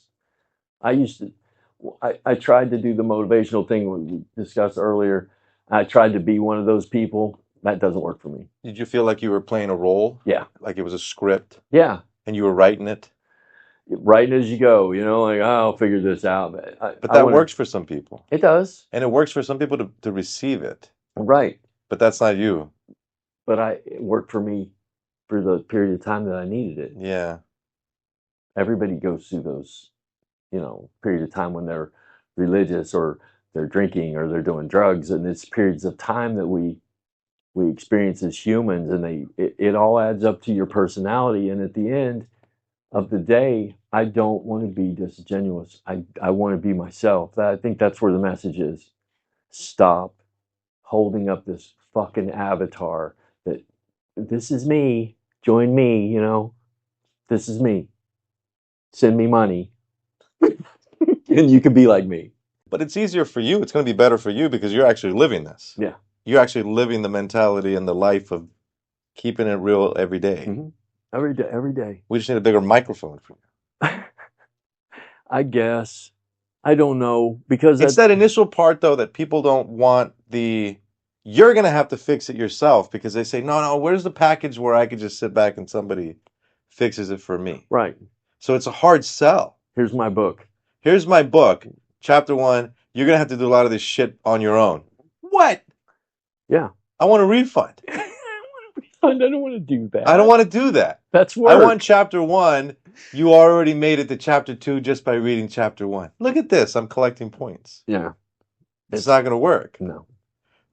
Speaker 2: I tried to do the motivational thing we discussed earlier. I tried to be one of those people. That doesn't work for me.
Speaker 1: Did you feel like you were playing a role?
Speaker 2: Yeah.
Speaker 1: Like it was a script?
Speaker 2: Yeah.
Speaker 1: And you were writing it?
Speaker 2: Writing as you go, like, I'll figure this out.
Speaker 1: But that works for some people.
Speaker 2: It does.
Speaker 1: And it works for some people to receive it.
Speaker 2: Right.
Speaker 1: But that's not you.
Speaker 2: But it worked for me for the period of time that I needed it.
Speaker 1: Yeah.
Speaker 2: Everybody goes through those, period of time when they're religious or they're drinking or they're doing drugs, and it's periods of time that we experience as humans, and it all adds up to your personality. And at the end of the day, I don't want to be disingenuous. I want to be myself. I think that's where the message is. Stop holding up this fucking avatar that this is me. Join me, this is me. Send me money. And you can be like me.
Speaker 1: But it's easier for you. It's going to be better for you because you're actually living this.
Speaker 2: Yeah.
Speaker 1: You're actually living the mentality and the life of keeping it real every day.
Speaker 2: Mm-hmm. Every day.
Speaker 1: We just need a bigger microphone for you.
Speaker 2: I guess. I don't know. Because
Speaker 1: it's that initial part, though, that people don't want you're going to have to fix it yourself because they say, no, where's the package where I could just sit back and somebody fixes it for me?
Speaker 2: Right.
Speaker 1: So it's a hard sell.
Speaker 2: Here's my book.
Speaker 1: Chapter 1. You're going to have to do a lot of this shit on your own. What?
Speaker 2: Yeah.
Speaker 1: I want a refund.
Speaker 2: I don't want to do that.
Speaker 1: I don't want to do that.
Speaker 2: That's work.
Speaker 1: I want chapter 1. You already made it to chapter 2 just by reading chapter 1. Look at this. I'm collecting points.
Speaker 2: Yeah.
Speaker 1: It's not going to work.
Speaker 2: No.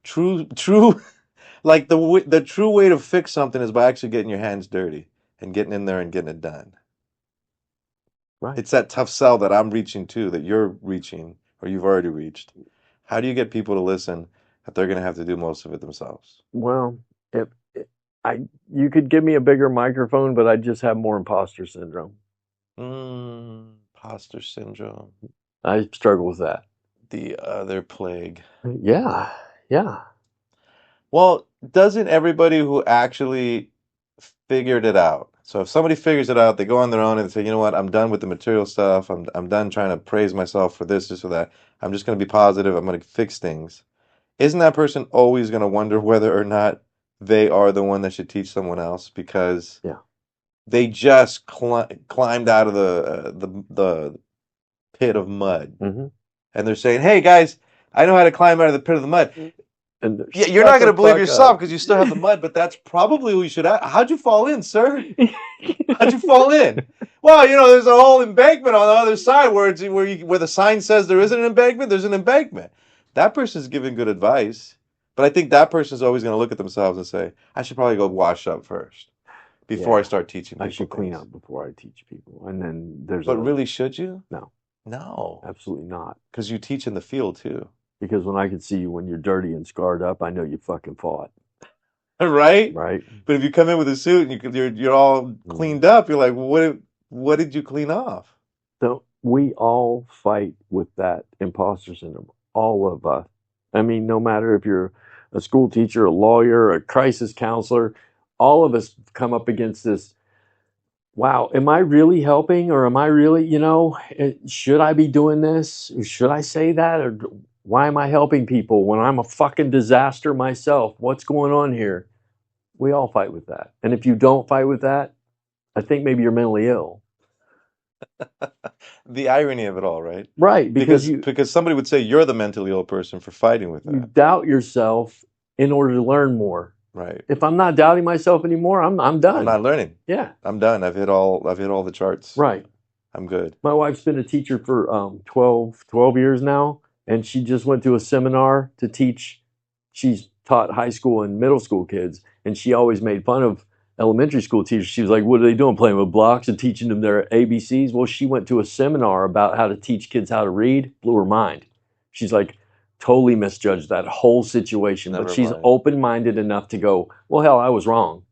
Speaker 1: True. Like the true way to fix something is by actually getting your hands dirty and getting in there and getting it done.
Speaker 2: Right.
Speaker 1: It's that tough sell that I'm reaching to, that you're reaching, or you've already reached. How do you get people to listen that they're going to have to do most of it themselves?
Speaker 2: Well, you could give me a bigger microphone, but I'd just have more imposter syndrome.
Speaker 1: Imposter syndrome.
Speaker 2: I struggle with that.
Speaker 1: The other plague.
Speaker 2: Yeah. Yeah.
Speaker 1: Well, doesn't everybody who actually figured it out? So if somebody figures it out, they go on their own and say, you know what, I'm done with the material stuff. I'm done trying to praise myself for this or that. I'm just going to be positive. I'm going to fix things. Isn't that person always going to wonder whether or not they are the one that should teach someone else? Because they just climbed out of the pit of mud.
Speaker 2: Mm-hmm.
Speaker 1: And they're saying, hey, guys, I know how to climb out of the pit of the mud.
Speaker 2: And
Speaker 1: yeah, you're not going to believe yourself because you still have the mud, but that's probably who you should ask. How'd you fall in, sir? How'd you fall in? Well, there's a whole embankment on the other side where the sign says there isn't an embankment, there's an embankment. That person's giving good advice, but I think that person's always going to look at themselves and say, I should probably go wash up first before I start teaching people.
Speaker 2: I should clean up before I teach people. And then
Speaker 1: really, should you?
Speaker 2: No.
Speaker 1: No.
Speaker 2: Absolutely not.
Speaker 1: Because you teach in the field, too.
Speaker 2: Because when I can see you when you're dirty and scarred up, I know you fucking fought.
Speaker 1: Right?
Speaker 2: Right.
Speaker 1: But if you come in with a suit and you're all cleaned up, you're like, what did you clean off?
Speaker 2: So we all fight with that imposter syndrome. All of us. I mean, no matter if you're a school teacher, a lawyer, a crisis counselor, all of us come up against this. Wow, am I really helping, or am I really, should I be doing this? Should I say that? Or why am I helping people when I'm a fucking disaster myself? What's going on here? We all fight with that. And if you don't fight with that, I think maybe you're mentally ill.
Speaker 1: The irony of it all, right?
Speaker 2: Right.
Speaker 1: Because somebody would say you're the mentally ill person for fighting with that.
Speaker 2: You doubt yourself in order to learn more.
Speaker 1: Right.
Speaker 2: If I'm not doubting myself anymore, I'm done.
Speaker 1: I'm not learning.
Speaker 2: Yeah.
Speaker 1: I'm done. I've hit all the charts.
Speaker 2: Right.
Speaker 1: I'm good.
Speaker 2: My wife's been a teacher for 12 years now, and she just went to a seminar to teach. She's taught high school and middle school kids, and she always made fun of elementary school teachers. She was like, what are they doing, playing with blocks and teaching them their ABCs? Well, she went to a seminar about how to teach kids how to read. Blew her mind. She's like, totally misjudged that whole situation. But she's open-minded enough to go, well, hell, I was wrong.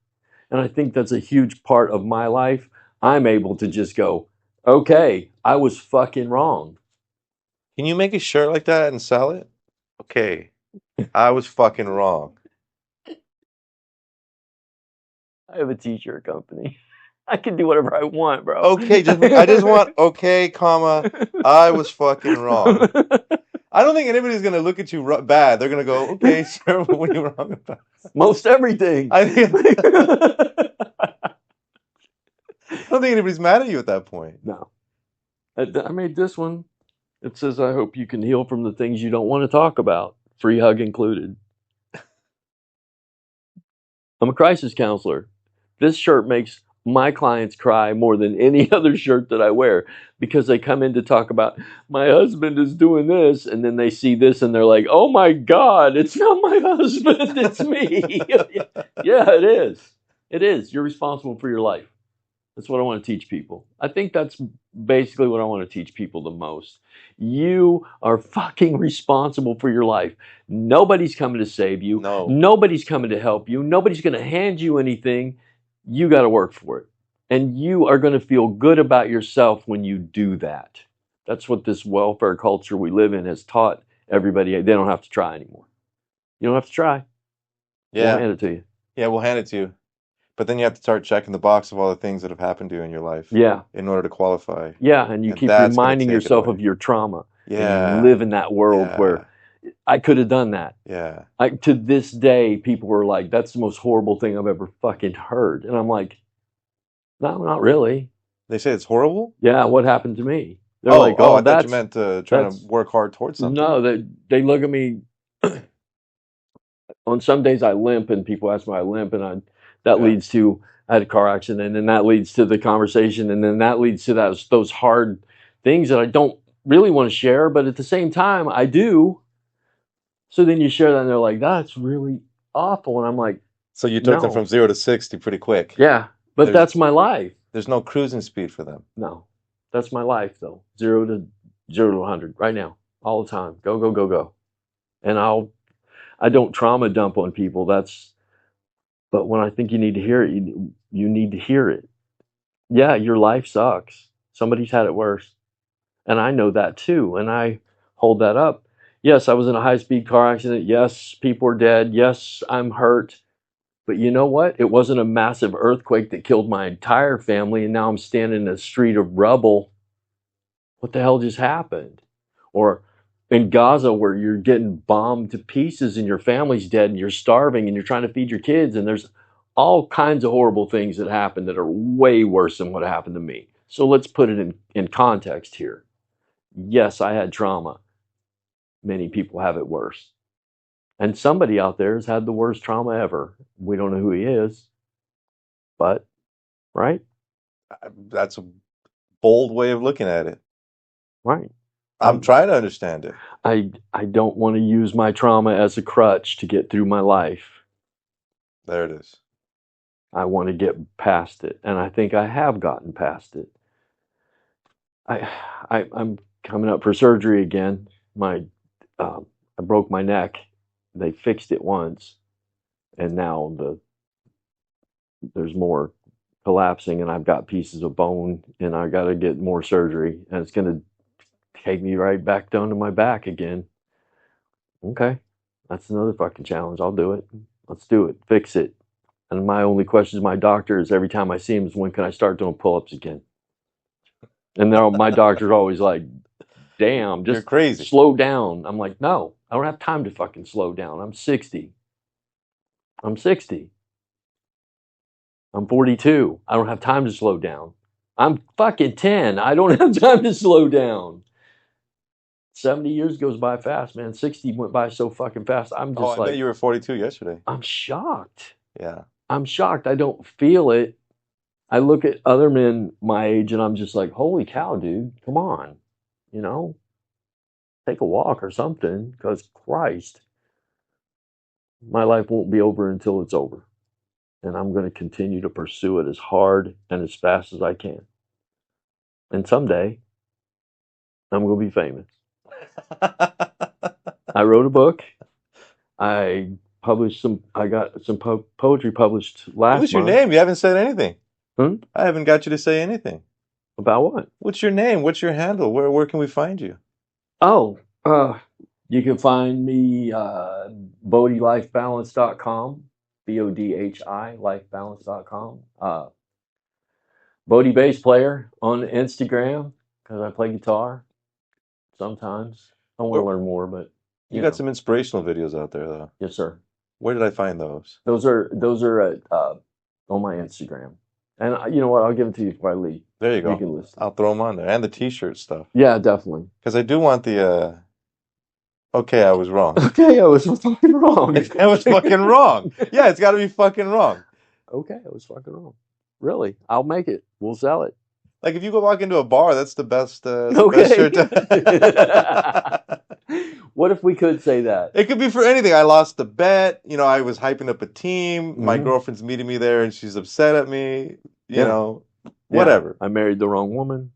Speaker 2: And I think that's a huge part of my life. I'm able to just go, okay, I was fucking wrong.
Speaker 1: Can you make a shirt like that and sell it? Okay, I was fucking wrong.
Speaker 2: I have a t-shirt company. I can do whatever I want, bro.
Speaker 1: Okay, I just want, okay, comma, I was fucking wrong. I don't think anybody's going to look at you bad. They're going to go, okay, sir, what were you wrong about?
Speaker 2: Most everything.
Speaker 1: I don't think anybody's mad at you at that point.
Speaker 2: No. I made this one. It says, I hope you can heal from the things you don't want to talk about. Free hug included. I'm a crisis counselor. This shirt makes my clients cry more than any other shirt that I wear because they come in to talk about my husband is doing this, and then they see this and they're like, "Oh my God, it's not my husband, it's me." Yeah, it is. It is. You're responsible for your life. That's what I want to teach people. I think that's basically what I want to teach people the most. You are fucking responsible for your life. Nobody's coming to save you.
Speaker 1: No.
Speaker 2: Nobody's coming to help you. Nobody's going to hand you anything. You got to work for it. And you are going to feel good about yourself when you do that. That's what this welfare culture we live in has taught everybody. They don't have to try anymore. You don't have to try. We'll
Speaker 1: Yeah.
Speaker 2: hand it to you.
Speaker 1: Yeah, we'll hand it to you. But then you have to start checking the box of all the things that have happened to you in your life
Speaker 2: Yeah.
Speaker 1: in order to qualify.
Speaker 2: Yeah. And you
Speaker 1: And
Speaker 2: keep
Speaker 1: that's going to
Speaker 2: reminding
Speaker 1: take it
Speaker 2: yourself
Speaker 1: away.
Speaker 2: of your trauma. And
Speaker 1: Yeah.
Speaker 2: you live in that world
Speaker 1: Yeah.
Speaker 2: where I could have done that.
Speaker 1: Yeah.
Speaker 2: To this day, people were like, "That's the most horrible thing I've ever fucking heard." And I'm like, "No, not really."
Speaker 1: They say it's horrible?
Speaker 2: Yeah, what happened to me? They're
Speaker 1: Oh,
Speaker 2: like,
Speaker 1: oh,
Speaker 2: "Oh,
Speaker 1: I thought you
Speaker 2: that's
Speaker 1: meant trying
Speaker 2: that's
Speaker 1: to work hard towards something.
Speaker 2: no." They look at me. On some days I limp, and people ask me why I limp, and that
Speaker 1: Yeah.
Speaker 2: leads to I had a car accident, and that leads to the conversation, and then that leads to those hard things that I don't really want to share, but at the same time I do. So then you share that, and they're like, "That's really awful," and I'm like,
Speaker 1: So you took them
Speaker 2: "No,
Speaker 1: from 0 to 60 pretty quick.
Speaker 2: yeah, but
Speaker 1: There's
Speaker 2: that's my life."
Speaker 1: there's no cruising speed for them.
Speaker 2: No, that's my life though. 0 to 100 right now, all the time. Go, go, go, go. And I don't trauma dump on people. But when I think you need to hear it, you need to hear it. Yeah, your life sucks. Somebody's had it worse. And I know that too. And I hold that up. Yes, I was in a high speed car accident. Yes, people are dead. Yes, I'm hurt. But you know what? It wasn't a massive earthquake that killed my entire family. And now I'm standing in a street of rubble. What the hell just happened? Or in Gaza, where you're getting bombed to pieces and your family's dead and you're starving and you're trying to feed your kids, and there's all kinds of horrible things that happen that are way worse than what happened to me. So let's put it in context here. Yes, I had trauma. Many people have it worse. And somebody out there has had the worst trauma ever. We don't know who he is, but, right?
Speaker 1: That's a bold way of looking at it.
Speaker 2: Right.
Speaker 1: I'm trying to understand it.
Speaker 2: I don't want to use my trauma as a crutch to get through my life.
Speaker 1: There it is.
Speaker 2: I want to get past it, and I think I have gotten past it. I'm coming up for surgery again. I broke my neck. They fixed it once, and now there's more collapsing, and I've got pieces of bone, and I got to get more surgery, and it's going to take me right back down to my back again. Okay, that's another fucking challenge. I'll do it. Let's do it. Fix it. And my only question to my doctor is every time I see him is, when can I start doing pull-ups again? And my doctor's always like, "Damn,
Speaker 1: You're
Speaker 2: just
Speaker 1: crazy.
Speaker 2: slow down." I'm like, "No, I don't have time to fucking slow down. I'm 60. I'm 60. I'm 42. I don't have time to slow down. I'm fucking 10. I don't have time to slow down." 70 years goes by fast, man. 60 went by so fucking fast. I'm
Speaker 1: Oh,
Speaker 2: just
Speaker 1: I bet
Speaker 2: like,
Speaker 1: you were 42 yesterday.
Speaker 2: I'm shocked.
Speaker 1: Yeah.
Speaker 2: I'm shocked. I don't feel it. I look at other men my age and I'm just like, holy cow, dude, come on. You know, take a walk or something, because Christ, my life won't be over until it's over. And I'm going to continue to pursue it as hard and as fast as I can. And someday I'm going to be famous. I wrote a book. I got some poetry published last
Speaker 1: What's your
Speaker 2: month.
Speaker 1: name? You haven't said anything.
Speaker 2: Hmm?
Speaker 1: I haven't got you to say anything.
Speaker 2: About what?
Speaker 1: What's your name? What's your handle? Where can we find you?
Speaker 2: Oh, you can find me BODHILifebalance.com, BODHI lifebalance.com. Bodhi bass player on Instagram, because I play guitar sometimes. I want to learn more, but
Speaker 1: You got some inspirational videos out there, though.
Speaker 2: Yes, sir.
Speaker 1: Where did I find those?
Speaker 2: Those are at, on my Instagram. And you know what? I'll give them to you before I leave.
Speaker 1: There you go.
Speaker 2: You can listen.
Speaker 1: I'll throw them on there, and the T-shirt stuff.
Speaker 2: Yeah, definitely.
Speaker 1: Because I do want the Okay, I was wrong.
Speaker 2: Okay, I was fucking wrong.
Speaker 1: I was fucking wrong. Yeah, it's got to be fucking wrong.
Speaker 2: Okay, I was fucking wrong. Really? I'll make it. We'll sell it.
Speaker 1: Like if you go walk into a bar, that's the best. That's the best
Speaker 2: Okay.
Speaker 1: shirt.
Speaker 2: What if we could say that?
Speaker 1: It could be for anything. I lost the bet. You know, I was hyping up a team. My
Speaker 2: Mhm.
Speaker 1: girlfriend's meeting me there, and she's upset at me. You
Speaker 2: Yeah.
Speaker 1: know,
Speaker 2: Yeah,
Speaker 1: whatever.
Speaker 2: I married the wrong woman.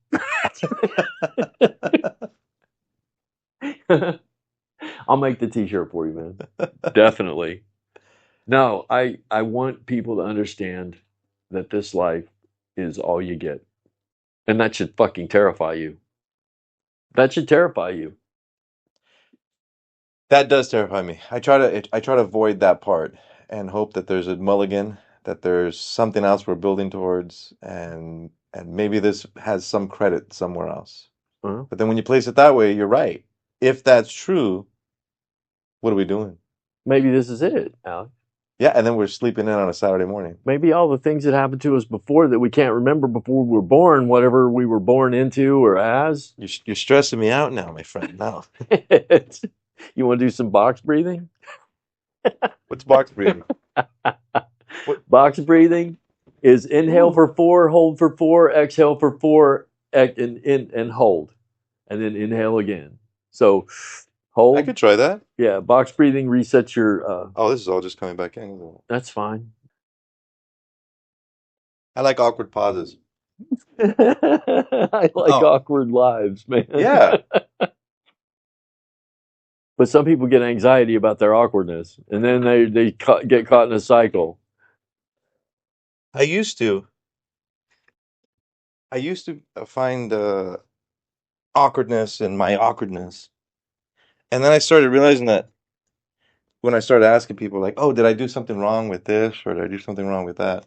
Speaker 2: I'll make the t-shirt for you, man. Definitely. No, I want people to understand that this life is all you get. And that should fucking terrify you. That should terrify you.
Speaker 1: That does terrify me. I try to avoid that part and hope that there's a mulligan, that there's something else we're building towards, and maybe this has some credit somewhere else.
Speaker 2: Uh-huh.
Speaker 1: But then when you place it that way, you're right. If that's true, what are we doing?
Speaker 2: Maybe this is it, Alex.
Speaker 1: Yeah, and then we're sleeping in on a Saturday morning.
Speaker 2: Maybe all the things that happened to us before that we can't remember before we were born, whatever we were born into or as.
Speaker 1: You're stressing me out now, my friend. No.
Speaker 2: You want to do some box breathing?
Speaker 1: What's box breathing?
Speaker 2: Box breathing is inhale for 4, hold for 4, exhale for 4, and hold. And then inhale again. So hold.
Speaker 1: I could try that.
Speaker 2: Yeah, box breathing resets your.
Speaker 1: Oh, this is all just coming back in. Isn't it?
Speaker 2: That's fine.
Speaker 1: I like awkward pauses.
Speaker 2: I like awkward lives, man.
Speaker 1: Yeah.
Speaker 2: But some people get anxiety about their awkwardness, and then they get caught in a cycle.
Speaker 1: I used to find awkwardness in my awkwardness. And then I started realizing that when I started asking people like, "Oh, did I do something wrong with this or did I do something wrong with that?"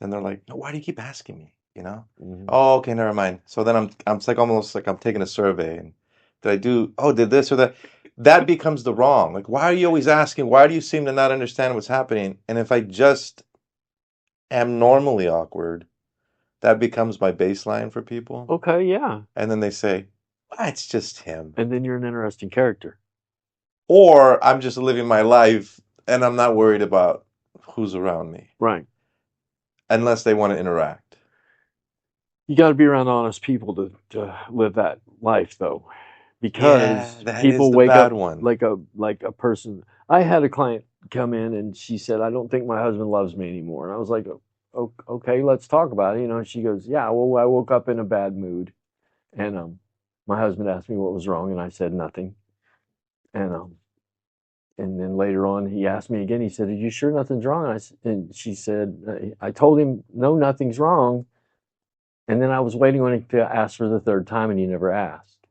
Speaker 1: And they're like, "No, why do you keep asking me?" You know?
Speaker 2: Mhm.
Speaker 1: Oh, okay, never mind. So then I'm it's like almost like I'm taking a survey and did this or that? That becomes the wrong. Like, why are you always asking? Why do you seem to not understand what's happening? And if I just am normally awkward, that becomes my baseline for people.
Speaker 2: Okay, yeah.
Speaker 1: And then they say, well, it's just him.
Speaker 2: And then you're an interesting character.
Speaker 1: Or I'm just living my life and I'm not worried about who's around me.
Speaker 2: Right.
Speaker 1: Unless they want to interact.
Speaker 2: You got to be around honest people to live that life, though, because people wake up like a person. I had a client come in and she said, "I don't think my husband loves me anymore." And I was like, "Okay, let's talk about it." You know, and she goes, "Yeah, well, I woke up in a bad mood, and my husband asked me what was wrong, and I said nothing, and then later on, he asked me again. He said, "Are you sure nothing's wrong?" And she said, "I told him no, nothing's wrong." And then I was waiting on him to ask for the third time, and he never asked.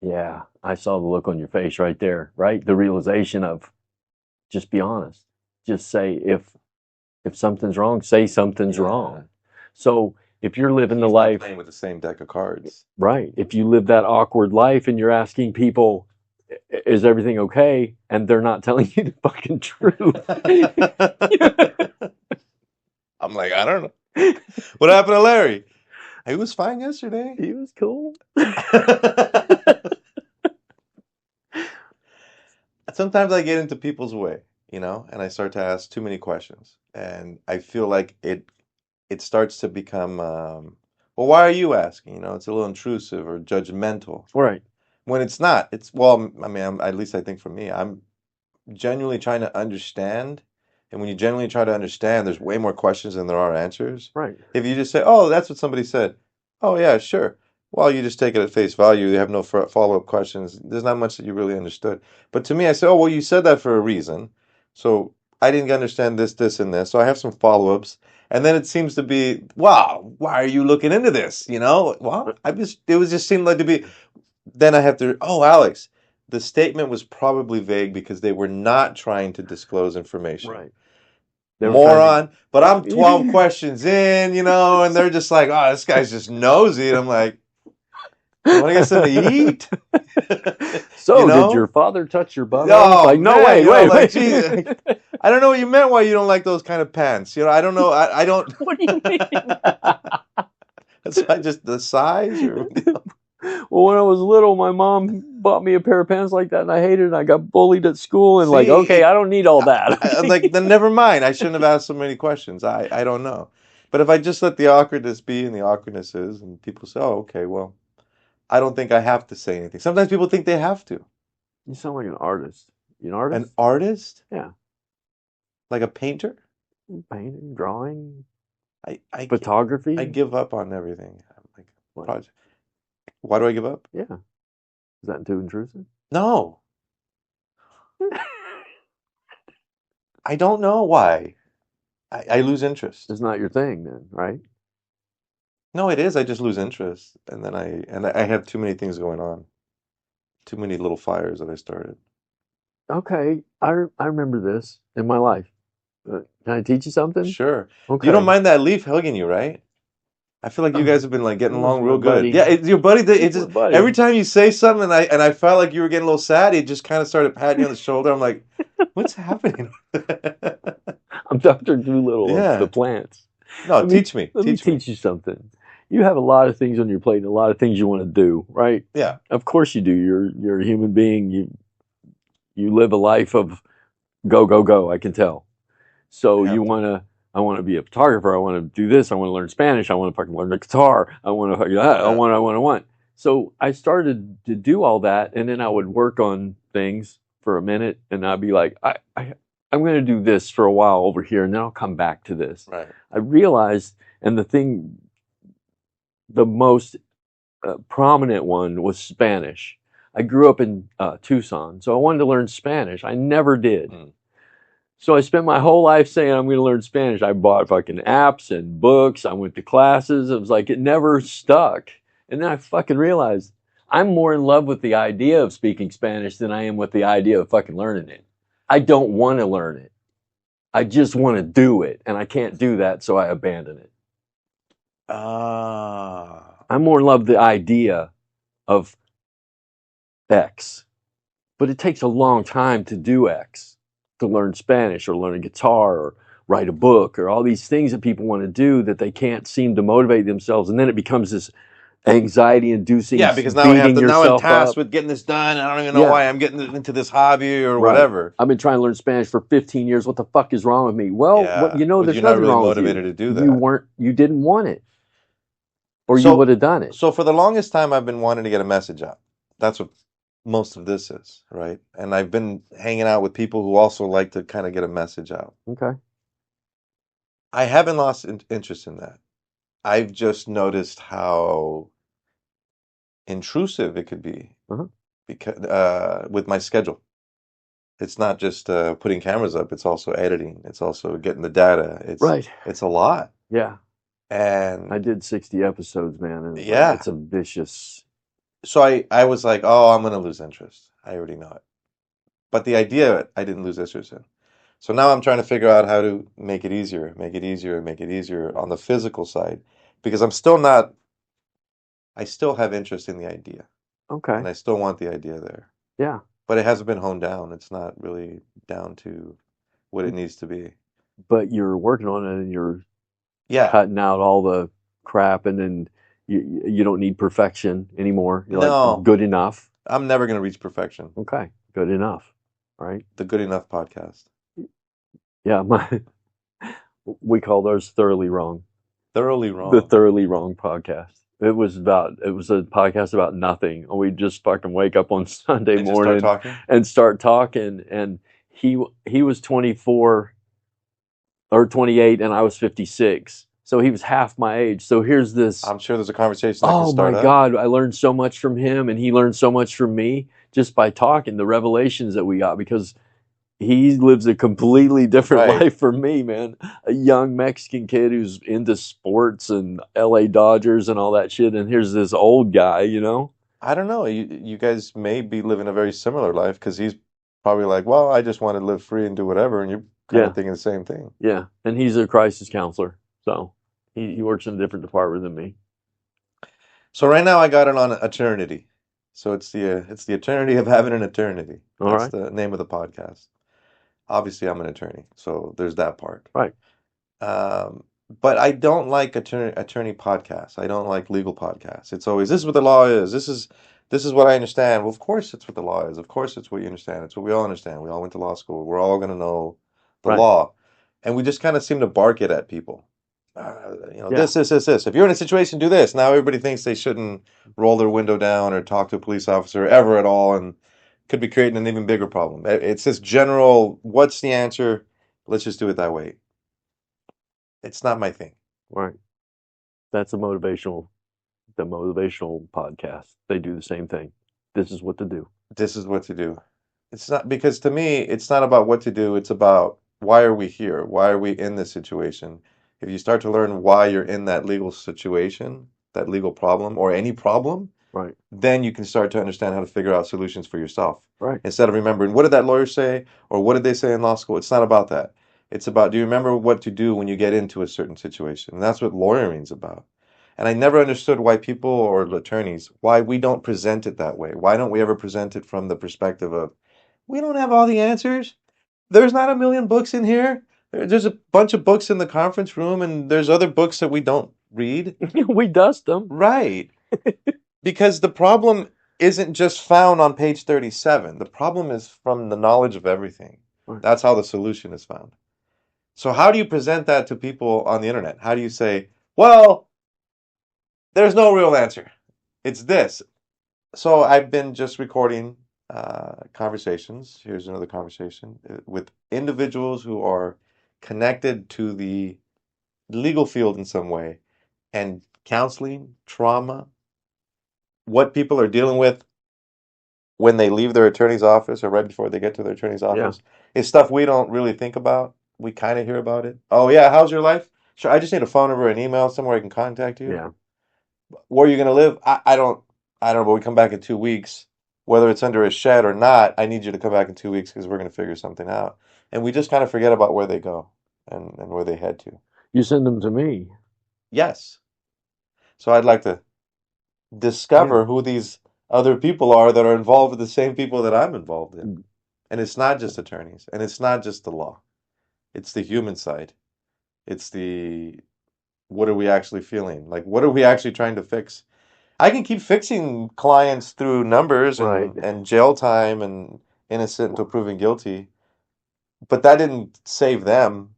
Speaker 2: Yeah, I saw the look on your face right there, right? The realization of just be honest. Just say if something's wrong, say something's wrong. So if you're living the life
Speaker 1: playing with the same deck of cards,
Speaker 2: right? If you live that awkward life and you're asking people, "Is everything okay?" and they're not telling you the fucking truth.
Speaker 1: I'm like, I don't know. What happened to Larry? He was fine yesterday.
Speaker 2: He was cool.
Speaker 1: Sometimes I get into people's way, you know, and I start to ask too many questions. And I feel like it starts to become, well, why are you asking? You know, it's a little intrusive or judgmental.
Speaker 2: Right.
Speaker 1: When it's not. It's, well, I mean, at least I think for me, I'm genuinely trying to understand. And when you genuinely try to understand, there's way more questions than there are answers.
Speaker 2: Right.
Speaker 1: If you just say, "Oh, that's what somebody said," "Oh, yeah, sure," well, you just take it at face value. You have no follow-up questions. There's not much that you really understood. But to me, I say, "Oh, well, you said that for a reason. So I didn't understand this, this, and this. So I have some follow-ups." And then it seems to be, "Wow, why are you looking into this?" You know, well, it was just seemed like to be. Then I have to, "Oh, Alex, the statement was probably vague because they were not trying to disclose information."
Speaker 2: Right.
Speaker 1: Moron. But I'm 12 questions in, you know, and they're just like, "Oh, this guy's just nosy." And I'm like, "You want to get something to eat?"
Speaker 2: So,
Speaker 1: you know?
Speaker 2: Did your father touch your butt?
Speaker 1: Oh,
Speaker 2: like, no,
Speaker 1: man,
Speaker 2: wait.
Speaker 1: Like, geez, I don't know what you meant why you don't like those kind of pants. You know, I don't know. I don't.
Speaker 2: What do you mean?
Speaker 1: That's just the size or, you know?
Speaker 2: Well, when I was little, my mom bought me a pair of pants like that, and I hated it. And I got bullied at school, and like, okay,
Speaker 1: See,
Speaker 2: I don't need all that.
Speaker 1: like then never mind. I shouldn't have asked so many questions. I don't know. But if I just let the awkwardness be and the awkwardness is, and people say, "Oh, okay, well," I don't think I have to say anything. Sometimes people think they have to.
Speaker 2: You sound like an artist. You an
Speaker 1: An
Speaker 2: artist?
Speaker 1: artist,
Speaker 2: Yeah,
Speaker 1: like a painter,
Speaker 2: painting, drawing,
Speaker 1: I I
Speaker 2: photography.
Speaker 1: give up on everything. I'm like
Speaker 2: What?
Speaker 1: project. Why do I give up?
Speaker 2: Yeah, is that too intrusive?
Speaker 1: No, I don't know why. I lose interest.
Speaker 2: It's not your thing, then, right?
Speaker 1: No, it is. I just lose interest, and then I have too many things going on. Too many little fires that I started.
Speaker 2: Okay, I remember this in my life. Can I teach you something?
Speaker 1: Sure. You don't
Speaker 2: Okay.
Speaker 1: mind that leaf hugging you, right? I feel like you guys have been like getting
Speaker 2: He's
Speaker 1: along
Speaker 2: my
Speaker 1: real good.
Speaker 2: buddy.
Speaker 1: Yeah, it's your buddy. That it
Speaker 2: He's my
Speaker 1: just every
Speaker 2: buddy.
Speaker 1: time you say something, and I felt like you were getting a little sad. He just kind of started patting you on the shoulder. I'm like, what's happening?
Speaker 2: I'm Dr. Doolittle of the
Speaker 1: Yeah.
Speaker 2: plants.
Speaker 1: No,
Speaker 2: Let me
Speaker 1: teach me.
Speaker 2: let me
Speaker 1: Teach me.
Speaker 2: teach you something. You have a lot of things on your plate and a lot of things you want to do, right?
Speaker 1: Yeah.
Speaker 2: Of course you do. You're a human being. You live a life of go go go. I can tell.
Speaker 1: I
Speaker 2: So you
Speaker 1: have to.
Speaker 2: want to. I want to be a photographer. I want to do this. I want to learn Spanish. I want to fucking learn the guitar. I want to fucking that. I
Speaker 1: Yeah.
Speaker 2: want. I want. I want. So I started to do all that, and then I would work on things for a minute, and I'd be like, I'm going to do this for a while over here, and then I'll come back to this.
Speaker 1: Right.
Speaker 2: I realized, and the most prominent one was Spanish. I grew up in Tucson, so I wanted to learn Spanish. I never did.
Speaker 1: Mm.
Speaker 2: So I spent my whole life saying I'm going to learn Spanish. I bought fucking apps and books. I went to classes. It was like it never stuck. And then I fucking realized I'm more in love with the idea of speaking Spanish than I am with the idea of fucking learning it. I don't want to learn it. I just want to do it. And I can't do that, so I abandon it.
Speaker 1: Ah.
Speaker 2: I'm more in love with the idea of X. But it takes a long time to do X, to learn Spanish or learn a guitar or write a book or all these things that people want to do that they can't seem to motivate themselves. And then it becomes this anxiety inducing
Speaker 1: Yeah, because now I have
Speaker 2: beating
Speaker 1: to. Now I'm
Speaker 2: yourself
Speaker 1: tasked
Speaker 2: up.
Speaker 1: with getting this done. I don't even know
Speaker 2: Yeah,
Speaker 1: why I'm getting into this hobby or
Speaker 2: right.
Speaker 1: whatever.
Speaker 2: I've been trying to learn Spanish for 15 years. What the fuck is wrong with me? Well,
Speaker 1: Yeah, but
Speaker 2: there's
Speaker 1: you're not
Speaker 2: nothing
Speaker 1: really
Speaker 2: wrong with you.
Speaker 1: motivated to do that.
Speaker 2: You didn't want it or you would
Speaker 1: So,
Speaker 2: have done it.
Speaker 1: so for the longest time, I've been wanting to get a message out. That's what most of this is, right? And I've been hanging out with people who also like to kind of get a message out.
Speaker 2: Okay.
Speaker 1: I haven't lost interest in that. I've just noticed how intrusive it could be
Speaker 2: Uh-huh.
Speaker 1: because with my schedule. It's not just putting cameras up, it's also editing, it's also getting the data.
Speaker 2: Right.
Speaker 1: It's a lot.
Speaker 2: Yeah. I
Speaker 1: And
Speaker 2: did 60 episodes, man. And it's like,
Speaker 1: yeah,
Speaker 2: it's a vicious.
Speaker 1: so I was like, oh, I'm gonna lose interest. I already know it. But the idea I didn't lose interest in. So now I'm trying to figure out how to make it easier, make it easier, make it easier on the physical side because I'm still not, I still have interest in the idea
Speaker 2: Okay.
Speaker 1: and I still want the idea there.
Speaker 2: Yeah.
Speaker 1: But it hasn't been honed down. It's not really down to what it needs to be.
Speaker 2: But you're working on it and you're
Speaker 1: Yeah.
Speaker 2: cutting out all the crap and then you don't need perfection anymore. You're like
Speaker 1: No,
Speaker 2: good enough.
Speaker 1: I'm never going to reach perfection.
Speaker 2: Okay. Good enough. Right?
Speaker 1: The Good Enough podcast.
Speaker 2: Yeah, we call those thoroughly wrong.
Speaker 1: Thoroughly
Speaker 2: The
Speaker 1: wrong.
Speaker 2: thoroughly wrong podcast. It was a podcast about nothing. We just fucking wake up on Sunday
Speaker 1: And just start
Speaker 2: morning
Speaker 1: talking?
Speaker 2: and start talking and he was 24 or 28 and I was 56. So he was half my age. So here's this,
Speaker 1: I'm sure there's a conversation that can
Speaker 2: oh my
Speaker 1: start up.
Speaker 2: God, I learned so much from him and he learned so much from me just by talking, the revelations that we got because he lives a completely different
Speaker 1: Right.
Speaker 2: life from me, man. A young Mexican kid who's into sports and LA Dodgers and all that shit. And here's this old guy, you know?
Speaker 1: I don't know. You guys may be living a very similar life because he's probably like, well, I just want to live free and do whatever. And you're kind
Speaker 2: Yeah.
Speaker 1: of thinking the same thing.
Speaker 2: Yeah. And he's a crisis counselor. So he works in a different department than me.
Speaker 1: So right now I got it on eternity. So it's the eternity of having an eternity.
Speaker 2: All
Speaker 1: That's
Speaker 2: right.
Speaker 1: the name of the podcast. Obviously, I'm an attorney, so there's that part.
Speaker 2: Right.
Speaker 1: Um, But I don't like attorney podcasts. I don't like legal podcasts. It's always this is what the law is. This is what I understand. Well, of course it's what the law is. Of course it's what you understand. It's what we all understand. We all went to law school. We're all going to know the
Speaker 2: Right.
Speaker 1: law, and we just kind of seem to bark it at people.
Speaker 2: Yeah.
Speaker 1: This. If you're in a situation, do this. Now everybody thinks they shouldn't roll their window down or talk to a police officer ever at all, and could be creating an even bigger problem. It's this general, what's the answer? Let's just do it that way. It's not my thing.
Speaker 2: Right. That's the motivational podcast. They do the same thing. This is what to do.
Speaker 1: This is what to do. It's not because to me, it's not about what to do. It's about why are we here? Why are we in this situation? If you start to learn why you're in that legal situation, that legal problem, or any problem,
Speaker 2: Right.
Speaker 1: then you can start to understand how to figure out solutions for yourself.
Speaker 2: Right.
Speaker 1: Instead of remembering what did that lawyer say or what did they say in law school. It's not about that. It's about do you remember what to do when you get into a certain situation? And that's what lawyering's about. And I never understood why people or attorneys, why we don't present it that way. Why don't we ever present it from the perspective of we don't have all the answers. There's not a million books in here. There's a bunch of books in the conference room, and there's other books that we don't read.
Speaker 2: We dust them.
Speaker 1: Right. Because the problem isn't just found on page 37. The problem is from the knowledge of everything.
Speaker 2: Right.
Speaker 1: That's how the solution is found. So how do you present that to people on the internet? How do you say, well, there's no real answer. It's this. So I've been just recording conversations. Here's another conversation with individuals who are connected to the legal field in some way and counseling, trauma, what people are dealing with when they leave their attorney's office or right before they get to their attorney's office is stuff we don't really think about. We kind of hear about it. Oh, yeah, how's your life? Sure, I just need a phone number, an email, somewhere I can contact you.
Speaker 2: Yeah.
Speaker 1: Where are you going to live? I don't know, but we come back in 2 weeks. Whether it's under a shed or not, I need you to come back in 2 weeks because we're going to figure something out. And we just kind of forget about where they go and where they head to.
Speaker 2: You send them to me.
Speaker 1: Yes. So I'd like to discover who these other people are that are involved with the same people that I'm involved in. And it's not just attorneys, and it's not just the law. It's the human side. It's the what are we actually feeling? Like, what are we actually trying to fix? I can keep fixing clients through numbers
Speaker 2: Right.
Speaker 1: and jail time and innocent until proven guilty, but that didn't save them.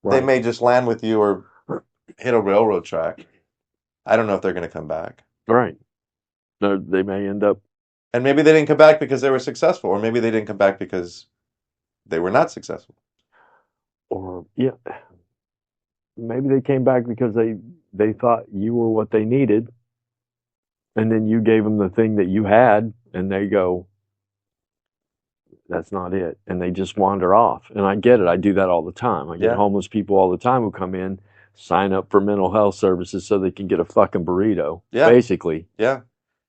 Speaker 1: They
Speaker 2: Right.
Speaker 1: may just land with you or hit a railroad track. I don't know if they're going to come back.
Speaker 2: Right. They may end up.
Speaker 1: And maybe they didn't come back because they were successful, or maybe they didn't come back because they were not successful.
Speaker 2: Or yeah, maybe they came back because they thought you were what they needed, and then you gave them the thing that you had, and they go, that's not it, and they just wander off. And I get it. I do that all the time. I get
Speaker 1: Yeah.
Speaker 2: homeless people all the time who come in, sign up for mental health services so they can get a fucking burrito,
Speaker 1: Yeah.
Speaker 2: basically,
Speaker 1: Yeah.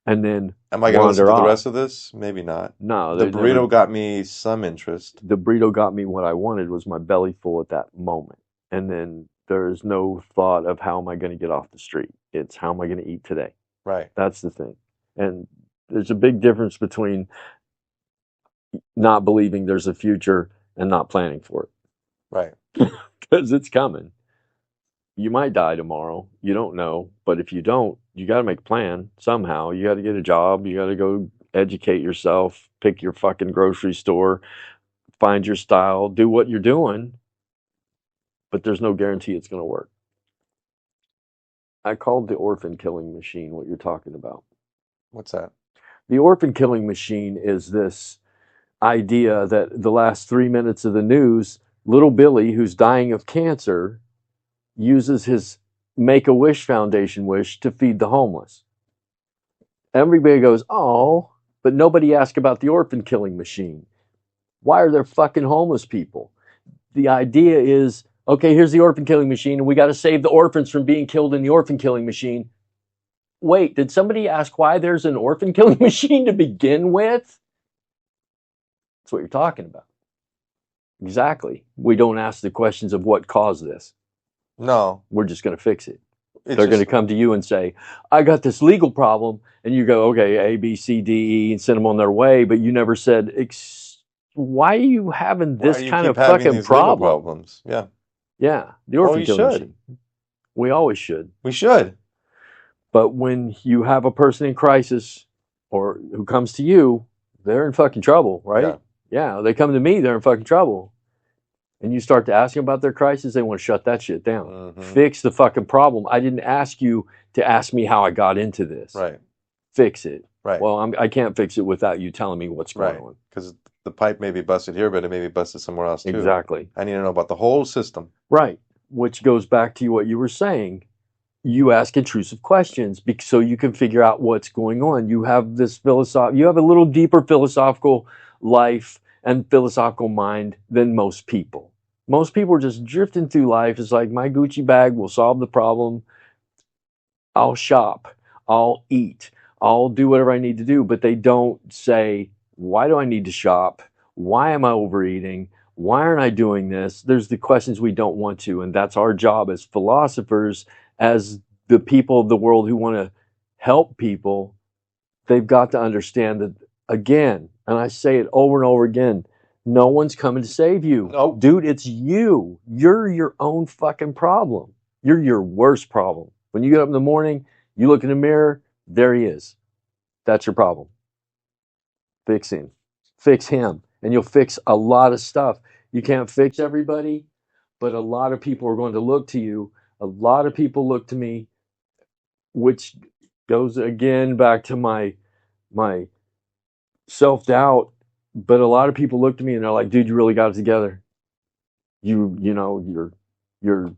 Speaker 2: and then
Speaker 1: Am I going to listen
Speaker 2: wander
Speaker 1: to the
Speaker 2: off.
Speaker 1: rest of this? Maybe not.
Speaker 2: No,
Speaker 1: The
Speaker 2: they
Speaker 1: burrito
Speaker 2: never.
Speaker 1: got me some interest.
Speaker 2: The burrito got me what I wanted, was my belly full at that moment. And then there is no thought of how am I going to get off the street. It's how am I going to eat today.
Speaker 1: Right.
Speaker 2: That's the thing. And there's a big difference between not believing there's a future and not planning for it.
Speaker 1: Right.
Speaker 2: Because it's coming. You might die tomorrow. You don't know. But if you don't, you got to make a plan somehow. You got to get a job. You got to go educate yourself, pick your fucking grocery store, find your style, do what you're doing. But there's no guarantee it's going to work. I called the orphan killing machine what you're talking about.
Speaker 1: What's that?
Speaker 2: The orphan killing machine is this idea that the last 3 minutes of the news, little Billy, who's dying of cancer, uses his Make-A-Wish Foundation wish to feed the homeless. Everybody goes, oh, but nobody asks about the orphan killing machine. Why are there fucking homeless people? The idea is, okay, here's the orphan killing machine, and we got to save the orphans from being killed in the orphan killing machine. Wait, did somebody ask why there's an orphan killing machine to begin with? That's what you're talking about. Exactly. We don't ask the questions of what caused this.
Speaker 1: No.
Speaker 2: We're just going to fix it.
Speaker 1: It's
Speaker 2: They're going to
Speaker 1: just,
Speaker 2: come to you and say, I got this legal problem. And you go, okay, A, B, C, D, E, and send them on their way. But you never said, why are you having
Speaker 1: why
Speaker 2: this
Speaker 1: do you
Speaker 2: kind
Speaker 1: keep
Speaker 2: of
Speaker 1: having
Speaker 2: fucking
Speaker 1: these legal
Speaker 2: problem?
Speaker 1: problems? Yeah.
Speaker 2: Yeah, the
Speaker 1: Well,
Speaker 2: orphan
Speaker 1: you
Speaker 2: killing
Speaker 1: should.
Speaker 2: machine. We always should.
Speaker 1: We should.
Speaker 2: But when you have a person in crisis or who comes to you, they're in fucking trouble, right? Yeah, they come to me, they're in fucking trouble. And you start to ask them about their crisis, they want to shut that shit down.
Speaker 1: Mm-hmm.
Speaker 2: Fix the fucking problem. I didn't ask you to ask me how I got into this.
Speaker 1: Right.
Speaker 2: Fix it.
Speaker 1: Right.
Speaker 2: Well, I can't fix it without you telling me what's going on.
Speaker 1: Because the pipe may be busted here, but it may be busted somewhere else too.
Speaker 2: Exactly.
Speaker 1: I need to know about the whole system.
Speaker 2: Right. Which goes back to what you were saying. You ask intrusive questions so you can figure out what's going on. You have this you have a little deeper philosophical life and philosophical mind than most people. Most people are just drifting through life. It's like, my Gucci bag will solve the problem. I'll shop. I'll eat. I'll do whatever I need to do. But they don't say, why do I need to shop? Why am I overeating? Why aren't I doing this? There's the questions we don't want to. And that's our job as philosophers, as the people of the world who want to help people. They've got to understand that, again, and I say it over and over again, no one's coming to save you.
Speaker 1: Nope.
Speaker 2: Dude, it's you. You're your own fucking problem. You're your worst problem. When you get up in the morning, you look in the mirror, there he is. That's your problem. Fix him. Fix him. And you'll fix a lot of stuff. You can't fix everybody, but a lot of people are going to look to you. A lot of people look to me, which goes again back to my self-doubt. But a lot of people look to me and they're like, dude, you really got it together. You know, you're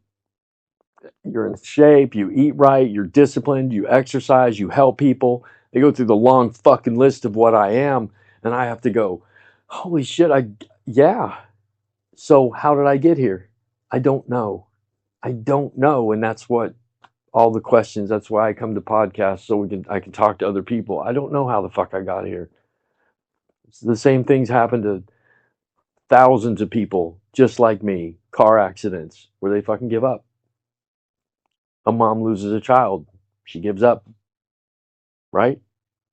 Speaker 2: in shape, you eat right, you're disciplined, you exercise, you help people. They go through the long fucking list of what I am, and I have to go, holy shit, yeah. So how did I get here? I don't know. And that's what all the questions, that's why I come to podcasts, so I can talk to other people. I don't know how the fuck I got here. The same things happen to thousands of people just like me. Car accidents where they fucking give up. A mom loses a child, she gives up. Right?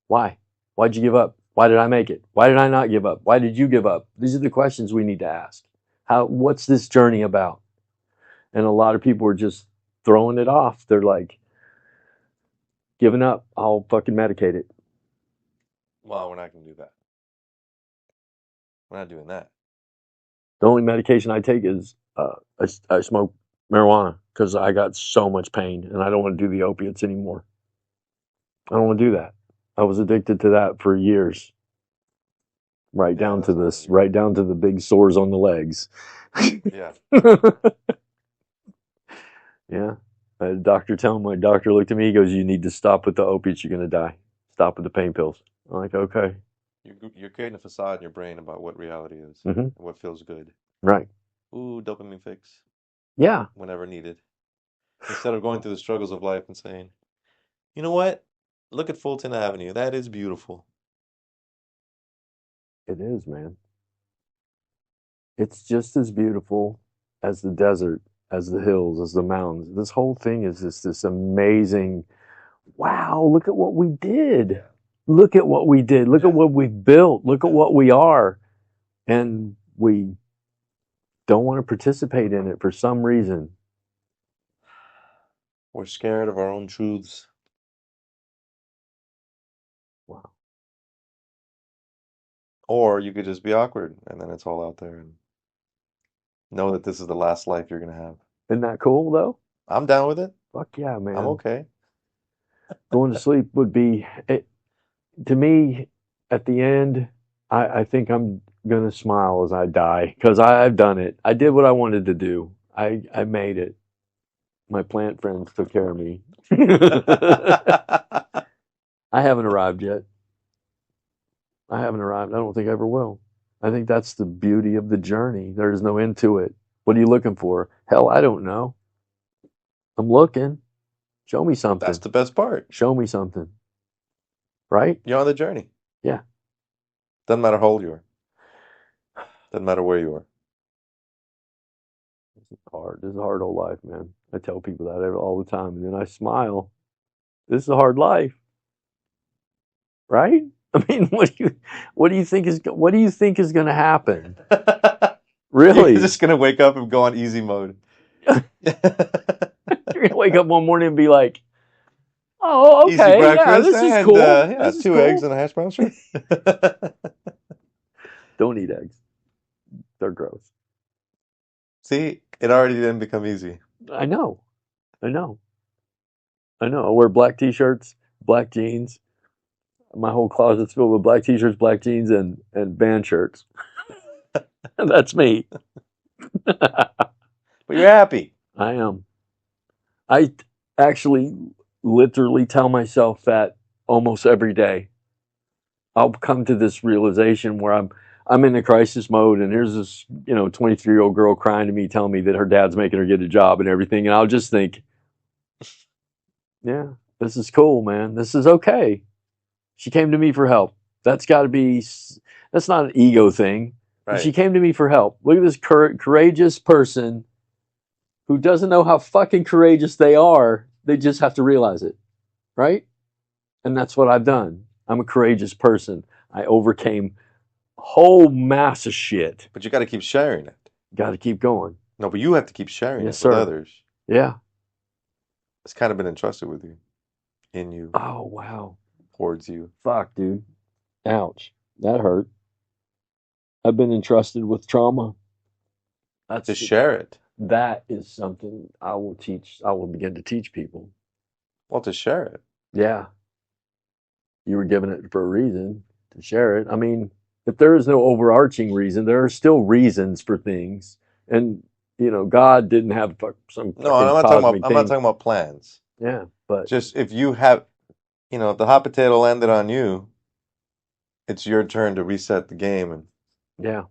Speaker 2: Why? Why'd you give up? Why did I make it? Why did I not give up? Why did you give up? These are the questions we need to ask. What's this journey about? And a lot of people are just throwing it off. They're like, giving up. I'll fucking medicate it.
Speaker 1: Well, we're not going to do that. We're not doing that.
Speaker 2: The only medication I take is I smoke marijuana because I got so much pain and I don't want to do the opiates anymore. I don't want to do that. I was addicted to that for years. Right down to the big sores on the legs.
Speaker 1: Yeah.
Speaker 2: Yeah. My doctor looked at me, he goes, you need to stop with the opiates, you're going to die. Stop with the pain pills. I'm like, okay.
Speaker 1: You're creating a facade in your brain about what reality is,
Speaker 2: and
Speaker 1: what feels good.
Speaker 2: Right.
Speaker 1: Ooh, dopamine fix.
Speaker 2: Yeah.
Speaker 1: Whenever needed. Instead of going through the struggles of life and saying, you know what? Look at Fulton Avenue. That is beautiful.
Speaker 2: It is, man. It's just as beautiful as the desert, as the hills, as the mountains. This whole thing is just this amazing, wow, look at what we did. Look at what we did. Look at what we've built. Look at what we are. And we don't want to participate in it for some reason.
Speaker 1: We're scared of our own truths.
Speaker 2: Wow.
Speaker 1: Or you could just be awkward and then it's all out there and know that this is the last life you're going to have.
Speaker 2: Isn't that cool, though?
Speaker 1: I'm down with it.
Speaker 2: Fuck yeah, man.
Speaker 1: I'm okay.
Speaker 2: Going to sleep would be, to me, at the end, I think I'm going to smile as I die because I've done it. I did what I wanted to do. I made it. My plant friends took care of me. I haven't arrived yet. I haven't arrived. I don't think I ever will. I think that's the beauty of the journey. There's no end to it. What are you looking for? Hell, I don't know. I'm looking. Show me something.
Speaker 1: That's the best part.
Speaker 2: Show me something. Right?
Speaker 1: You're on the journey.
Speaker 2: Yeah.
Speaker 1: Doesn't matter how old you are. Doesn't matter where you are.
Speaker 2: This is hard. This is a hard old life, man. I tell people that all the time, and then I smile. This is a hard life, right? I mean, what do you think is going to happen? Really?
Speaker 1: You're just going to wake up and go on easy mode.
Speaker 2: You're gonna wake up one morning and be like, "Oh,
Speaker 1: Easy
Speaker 2: okay, yeah,
Speaker 1: breakfast
Speaker 2: this is
Speaker 1: and
Speaker 2: cool.
Speaker 1: yeah,
Speaker 2: This is
Speaker 1: 2 eggs
Speaker 2: cool."
Speaker 1: and a hash brown. Sure.
Speaker 2: Don't eat eggs; they're gross.
Speaker 1: See, it already didn't become easy.
Speaker 2: I know, I know, I know. I wear black t-shirts, black jeans. My whole closet's filled with black t-shirts, black jeans, and band shirts. That's me.
Speaker 1: But you're happy.
Speaker 2: I am. I actually literally tell myself that almost every day. I'll come to this realization where I'm in a crisis mode, and here's this 23-year-old girl crying to me, telling me that her dad's making her get a job and everything, and I'll just think, yeah, this is cool, man. This is okay. She came to me for help. That's got to be. That's not an ego thing. She
Speaker 1: Right.
Speaker 2: came to me for help. Look at this courageous person who doesn't know how fucking courageous they are. They just have to realize it, right? And that's what I've done. I'm a courageous person. I overcame a whole mass of shit.
Speaker 1: But you got to keep sharing it.
Speaker 2: Got to keep going.
Speaker 1: No, but you have to keep sharing
Speaker 2: Yes,
Speaker 1: it with
Speaker 2: sir.
Speaker 1: others.
Speaker 2: Yeah.
Speaker 1: It's kind of been entrusted with you, in you,
Speaker 2: Oh, wow.
Speaker 1: towards you.
Speaker 2: Fuck, dude. Ouch. That hurt. I've been entrusted with trauma. That's
Speaker 1: To share it.
Speaker 2: That is something I will teach. I will begin to teach people.
Speaker 1: Well, to share it.
Speaker 2: Yeah. You were given it for a reason to share it. I mean, if there is no overarching reason, there are still reasons for things. And, God didn't have some
Speaker 1: No,
Speaker 2: fucking cosmic
Speaker 1: I'm not
Speaker 2: thing.
Speaker 1: talking about plans.
Speaker 2: Yeah, but
Speaker 1: Just if you have, if the hot potato landed on you, it's your turn to reset the game, and
Speaker 2: yeah.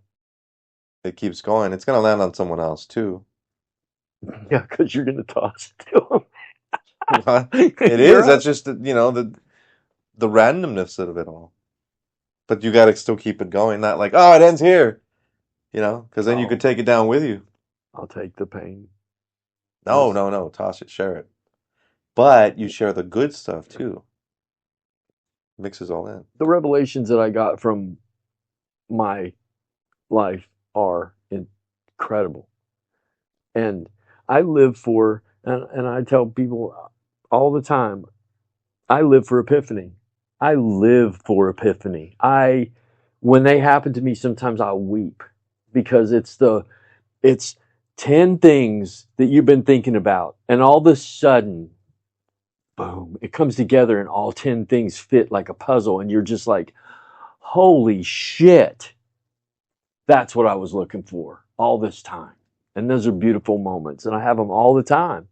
Speaker 1: it keeps going. It's going to land on someone else too.
Speaker 2: Yeah, because you're going to toss it to
Speaker 1: It
Speaker 2: them.
Speaker 1: is. That's just the randomness of it all. But you got to still keep it going. Not like, oh, it ends here, because then you could
Speaker 2: Oh,
Speaker 1: take it down with you.
Speaker 2: I'll take the pain.
Speaker 1: No, no, no. Toss it, share it. But you share the good stuff too. Mixes all in.
Speaker 2: The revelations that I got from my life are incredible. And I live for, and I tell people all the time, I live for epiphany. I live for epiphany. When they happen to me, sometimes I'll weep because it's 10 things that you've been thinking about, and all of a sudden, boom, it comes together, and all 10 things fit like a puzzle, and you're just like, holy shit, that's what I was looking for all this time. And those are beautiful moments, and I have them all the time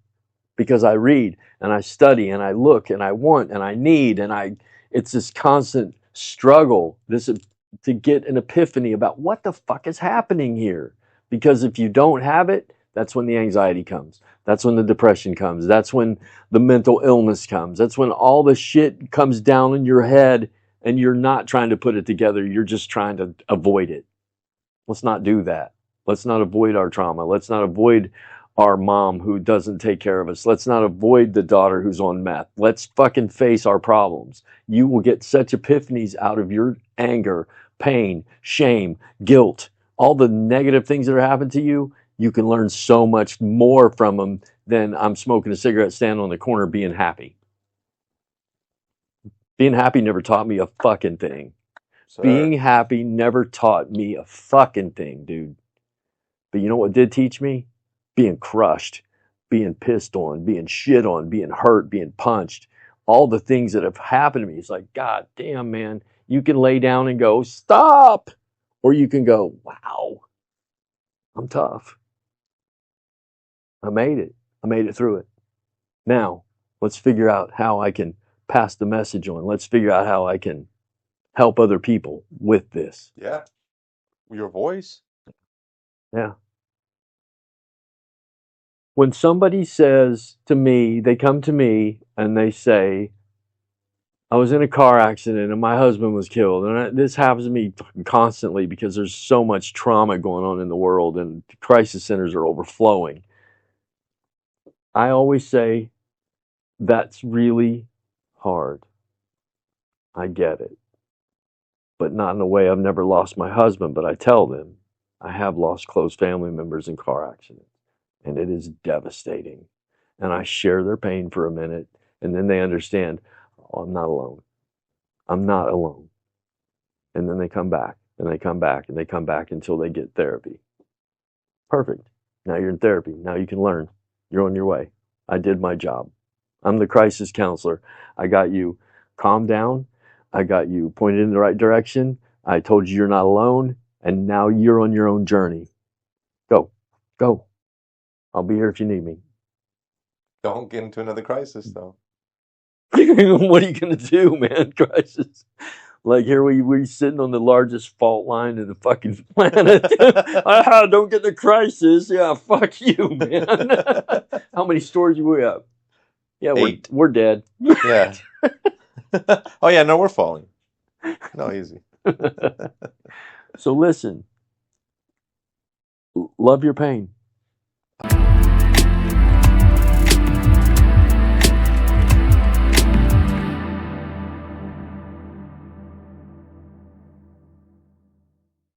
Speaker 2: because I read and I study and I look and I want and I need, and it's this constant struggle to get an epiphany about what the fuck is happening here. Because if you don't have it, that's when the anxiety comes. That's when the depression comes. That's when the mental illness comes. That's when all the shit comes down in your head, and you're not trying to put it together. You're just trying to avoid it. Let's not do that. Let's not avoid our trauma. Let's not avoid our mom who doesn't take care of us. Let's not avoid the daughter who's on meth. Let's fucking face our problems. You will get such epiphanies out of your anger, pain, shame, guilt, all the negative things that are happening to you. You can learn so much more from them than I'm smoking a cigarette, standing on the corner, being happy. Being happy never taught me a fucking thing.
Speaker 1: Sir.
Speaker 2: Being happy never taught me a fucking thing, dude. But you know what did teach me? Being crushed, being pissed on, being shit on, being hurt, being punched. All the things that have happened to me. It's like, God damn, man. You can lay down and go, stop. Or you can go, wow, I'm tough. I made it. I made it through it. Now, let's figure out how I can pass the message on. Let's figure out how I can help other people with this.
Speaker 1: Yeah. Your voice.
Speaker 2: Yeah. When somebody says to me, they come to me and they say, I was in a car accident and my husband was killed. And this happens to me constantly because there's so much trauma going on in the world and crisis centers are overflowing. I always say, that's really hard. I get it. But not in a way I've never lost my husband, but I tell them I have lost close family members in car accidents. and it is devastating. And I share their pain for a minute, and then they understand, oh, I'm not alone. I'm not alone. And then they come back, and they come back, and they come back until they get therapy. Perfect. Now you're in therapy. Now you can learn. You're on your way. I did my job. I'm the crisis counselor. I got you calmed down. I got you pointed in the right direction. I told you you're not alone. And now you're on your own journey. Go. Go. I'll be here if you need me.
Speaker 1: Don't get into another crisis, though.
Speaker 2: What are you going to do, man? Crisis. Like here we sitting on the largest fault line in the fucking planet. Don't get the crisis. Yeah, fuck you, man. How many stories do we have? Yeah,
Speaker 1: 8.
Speaker 2: we're dead.
Speaker 1: Yeah. Oh yeah, no, we're falling. No, easy.
Speaker 2: So listen, love your pain.